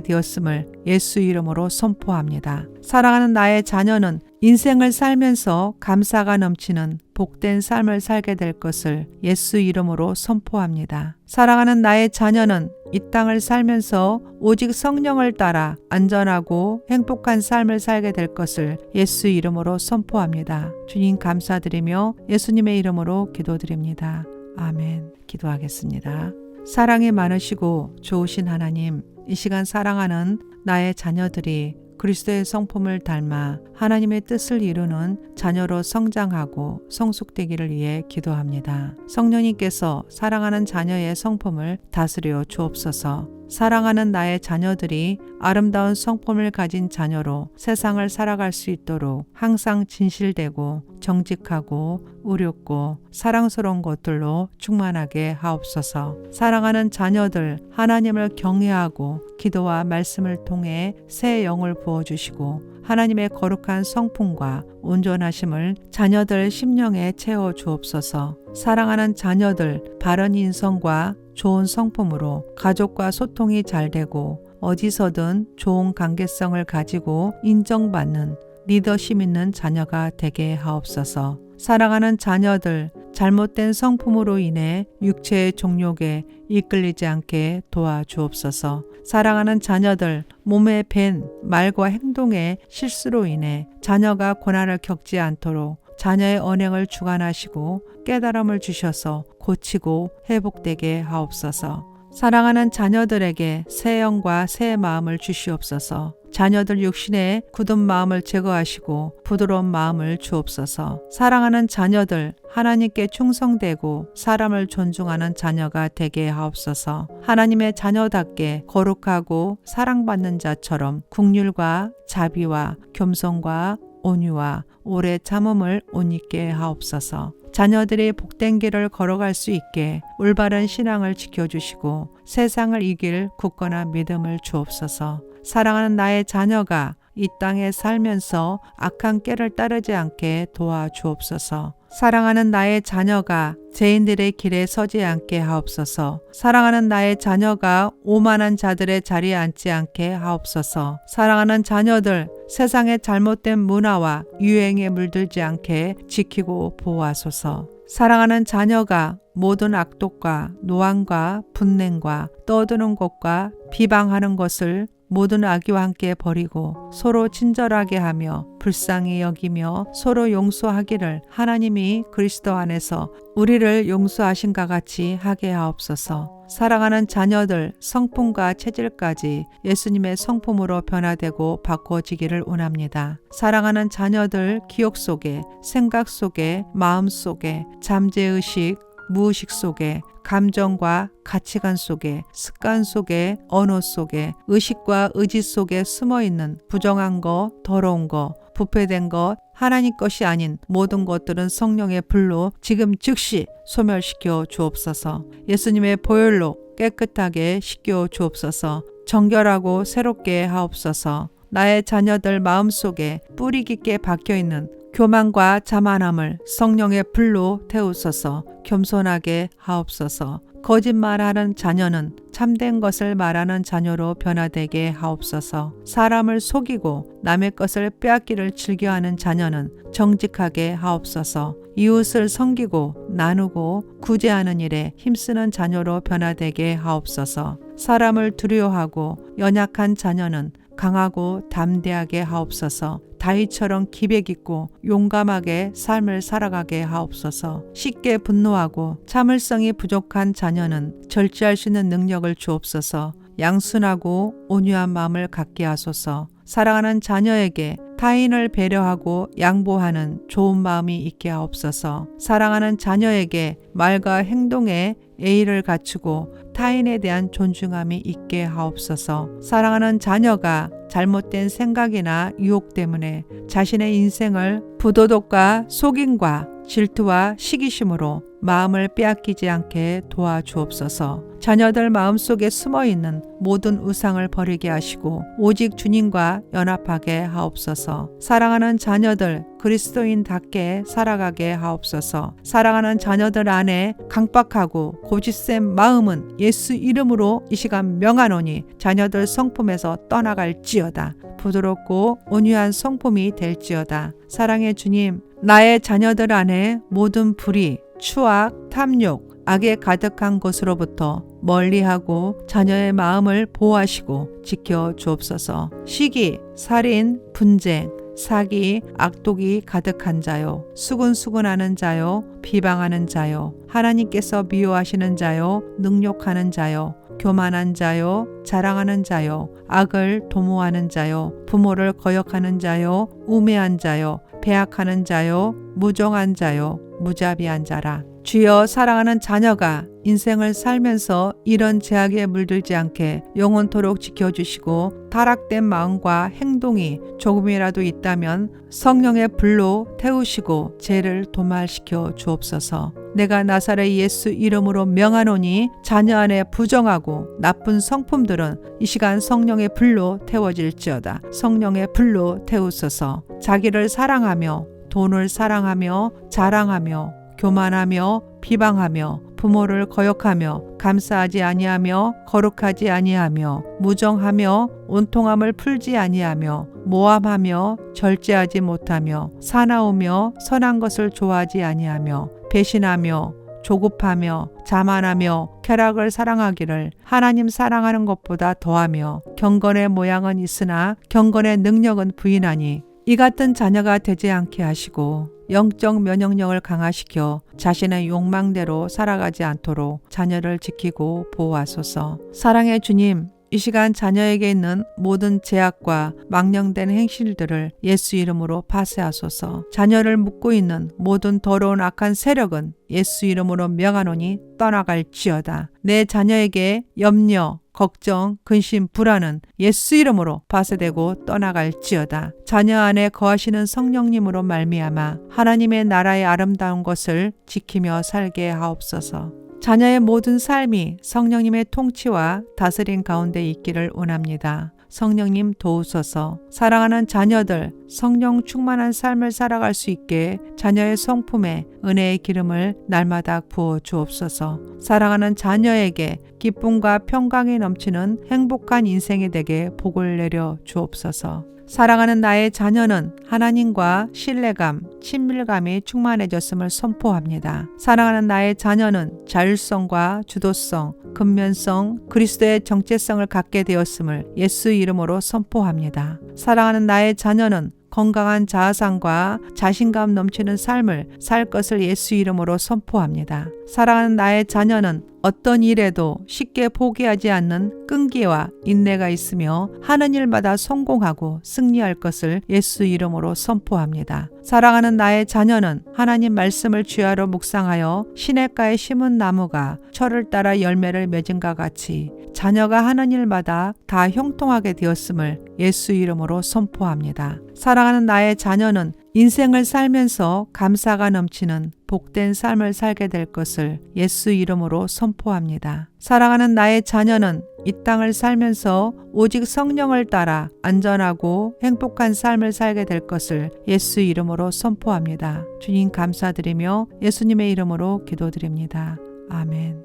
되었음을 예수 이름으로 선포합니다. 사랑하는 나의 자녀는 인생을 살면서 감사가 넘치는 복된 삶을 살게 될 것을 예수 이름으로 선포합니다. 사랑하는 나의 자녀는 이 땅을 살면서 오직 성령을 따라 안전하고 행복한 삶을 살게 될 것을 예수 이름으로 선포합니다. 주님 감사드리며 예수님의 이름으로 기도드립니다. 아멘. 기도하겠습니다. 사랑이 많으시고 좋으신 하나님, 이 시간 사랑하는 나의 자녀들이 그리스도의 성품을 닮아 하나님의 뜻을 이루는 자녀로 성장하고 성숙되기를 위해 기도합니다. 성령님께서 사랑하는 자녀의 성품을 다스려 주옵소서. 사랑하는 나의 자녀들이 아름다운 성품을 가진 자녀로 세상을 살아갈 수 있도록 항상 진실되고 정직하고 의롭고 사랑스러운 것들로 충만하게 하옵소서. 사랑하는 자녀들 하나님을 경외하고 기도와 말씀을 통해 새 영을 부어주시고 하나님의 거룩한 성품과 온전하심을 자녀들 심령에 채워 주옵소서. 사랑하는 자녀들 바른 인성과 좋은 성품으로 가족과 소통이 잘 되고 어디서든 좋은 관계성을 가지고 인정받는 리더십 있는 자녀가 되게 하옵소서. 사랑하는 자녀들 잘못된 성품으로 인해 육체의 종욕에 이끌리지 않게 도와주옵소서. 사랑하는 자녀들 몸에 밴 말과 행동의 실수로 인해 자녀가 고난을 겪지 않도록 자녀의 언행을 주관하시고 깨달음을 주셔서 고치고 회복되게 하옵소서. 사랑하는 자녀들에게 새 영과 새 마음을 주시옵소서. 자녀들 육신의 굳은 마음을 제거하시고 부드러운 마음을 주옵소서. 사랑하는 자녀들 하나님께 충성되고 사람을 존중하는 자녀가 되게 하옵소서. 하나님의 자녀답게 거룩하고 사랑받는 자처럼 긍휼과 자비와 겸손과 온유와 오래 참음을 옷 입게 하옵소서. 자녀들이 복된 길을 걸어갈 수 있게 올바른 신앙을 지켜주시고 세상을 이길 굳건한 믿음을 주옵소서. 사랑하는 나의 자녀가 이 땅에 살면서 악한 꾀를 따르지 않게 도와주옵소서. 사랑하는 나의 자녀가 죄인들의 길에 서지 않게 하옵소서. 사랑하는 나의 자녀가 오만한 자들의 자리에 앉지 않게 하옵소서. 사랑하는 자녀들 세상의 잘못된 문화와 유행에 물들지 않게 지키고 보호하소서. 사랑하는 자녀가 모든 악독과 노함과 분냉과 떠드는 것과 비방하는 것을 모든 악의와 함께 버리고 서로 친절하게 하며 불쌍히 여기며 서로 용서하기를 하나님이 그리스도 안에서 우리를 용서하신과 같이 하게 하옵소서. 사랑하는 자녀들 성품과 체질까지 예수님의 성품으로 변화되고 바꿔지기를 원합니다. 사랑하는 자녀들 기억 속에, 생각 속에, 마음 속에, 잠재의식, 무의식 속에, 감정과 가치관 속에, 습관 속에, 언어 속에, 의식과 의지 속에 숨어있는 부정한 것, 더러운 것, 부패된 것, 하나님 것이 아닌 모든 것들은 성령의 불로 지금 즉시 소멸시켜 주옵소서. 예수님의 보혈로 깨끗하게 씻겨 주옵소서. 정결하고 새롭게 하옵소서. 나의 자녀들 마음속에 뿌리 깊게 박혀있는 교만과 자만함을 성령의 불로 태우소서. 겸손하게 하옵소서. 거짓말하는 자녀는 참된 것을 말하는 자녀로 변화되게 하옵소서. 사람을 속이고 남의 것을 빼앗기를 즐겨하는 자녀는 정직하게 하옵소서. 이웃을 섬기고 나누고 구제하는 일에 힘쓰는 자녀로 변화되게 하옵소서. 사람을 두려워하고 연약한 자녀는 강하고 담대하게 하옵소서. 다윗처럼 기백 있고 용감하게 삶을 살아가게 하옵소서. 쉽게 분노하고 참을성이 부족한 자녀는 절제할 수 있는 능력을 주옵소서. 양순하고 온유한 마음을 갖게 하소서. 사랑하는 자녀에게 타인을 배려하고 양보하는 좋은 마음이 있게 하옵소서. 사랑하는 자녀에게 말과 행동에 예의를 갖추고 타인에 대한 존중함이 있게 하옵소서. 사랑하는 자녀가 잘못된 생각이나 유혹 때문에 자신의 인생을 부도덕과 속임과 질투와 시기심으로 마음을 빼앗기지 않게 도와주옵소서. 자녀들 마음속에 숨어있는 모든 우상을 버리게 하시고 오직 주님과 연합하게 하옵소서. 사랑하는 자녀들 그리스도인답게 살아가게 하옵소서. 사랑하는 자녀들 안에 강박하고 고집센 마음은 예수 이름으로 이 시간 명하노니 자녀들 성품에서 떠나갈지어다. 부드럽고 온유한 성품이 될지어다. 사랑의 주님, 나의 자녀들 안에 모든 불의, 추악, 탐욕, 악에 가득한 것으로부터 멀리하고 자녀의 마음을 보호하시고 지켜 주옵소서. 시기, 살인, 분쟁, 사기, 악독이 가득한 자요, 수군수군하는 자요, 비방하는 자요, 하나님께서 미워하시는 자요, 능욕하는 자요, 교만한 자요, 자랑하는 자요, 악을 도모하는 자요, 부모를 거역하는 자요, 우매한 자요, 배악하는 자요, 무정한 자요, 무자비한 자라. 주여, 사랑하는 자녀가 인생을 살면서 이런 제약에 물들지 않게 영원토록 지켜주시고 타락된 마음과 행동이 조금이라도 있다면 성령의 불로 태우시고 죄를 도말시켜 주옵소서. 내가 나사렛 예수 이름으로 명하노니 자녀 안에 부정하고 나쁜 성품들은 이 시간 성령의 불로 태워질지어다. 성령의 불로 태우소서. 자기를 사랑하며 돈을 사랑하며 자랑하며 교만하며 비방하며 부모를 거역하며 감사하지 아니하며 거룩하지 아니하며 무정하며 온통함을 풀지 아니하며 모함하며 절제하지 못하며 사나우며 선한 것을 좋아하지 아니하며 배신하며 조급하며 자만하며 쾌락을 사랑하기를 하나님 사랑하는 것보다 더하며 경건의 모양은 있으나 경건의 능력은 부인하니 이 같은 자녀가 되지 않게 하시고 영적 면역력을 강화시켜 자신의 욕망대로 살아가지 않도록 자녀를 지키고 보호하소서. 사랑의 주님, 이 시간 자녀에게 있는 모든 제약과 망령된 행실들을 예수 이름으로 파쇄하소서. 자녀를 묶고 있는 모든 더러운 악한 세력은 예수 이름으로 명하노니 떠나갈지어다. 내 자녀에게 염려, 걱정, 근심, 불안은 예수 이름으로 파쇄되고 떠나갈지어다. 자녀 안에 거하시는 성령님으로 말미암아 하나님의 나라의 아름다운 것을 지키며 살게 하옵소서. 자녀의 모든 삶이 성령님의 통치와 다스림 가운데 있기를 원합니다. 성령님 도우소서. 사랑하는 자녀들 성령 충만한 삶을 살아갈 수 있게 자녀의 성품에 은혜의 기름을 날마다 부어 주옵소서. 사랑하는 자녀에게 기쁨과 평강이 넘치는 행복한 인생이 되게 복을 내려 주옵소서. 사랑하는 나의 자녀는 하나님과 신뢰감, 친밀감이 충만해졌음을 선포합니다. 사랑하는 나의 자녀는 자율성과 주도성, 근면성, 그리스도의 정체성을 갖게 되었음을 예수 이름으로 선포합니다. 사랑하는 나의 자녀는 건강한 자아상과 자신감 넘치는 삶을 살 것을 예수 이름으로 선포합니다. 사랑하는 나의 자녀는 어떤 일에도 쉽게 포기하지 않는 끈기와 인내가 있으며 하는 일마다 성공하고 승리할 것을 예수 이름으로 선포합니다. 사랑하는 나의 자녀는 하나님 말씀을 주야로 묵상하여 시냇가에 심은 나무가 철을 따라 열매를 맺은과 같이 자녀가 하는 일마다 다 형통하게 되었음을 예수 이름으로 선포합니다. 사랑하는 나의 자녀는 인생을 살면서 감사가 넘치는 복된 삶을 살게 될 것을 예수 이름으로 선포합니다. 사랑하는 나의 자녀는 이 땅을 살면서 오직 성령을 따라 안전하고 행복한 삶을 살게 될 것을 예수 이름으로 선포합니다. 주님 감사드리며 예수님의 이름으로 기도드립니다. 아멘.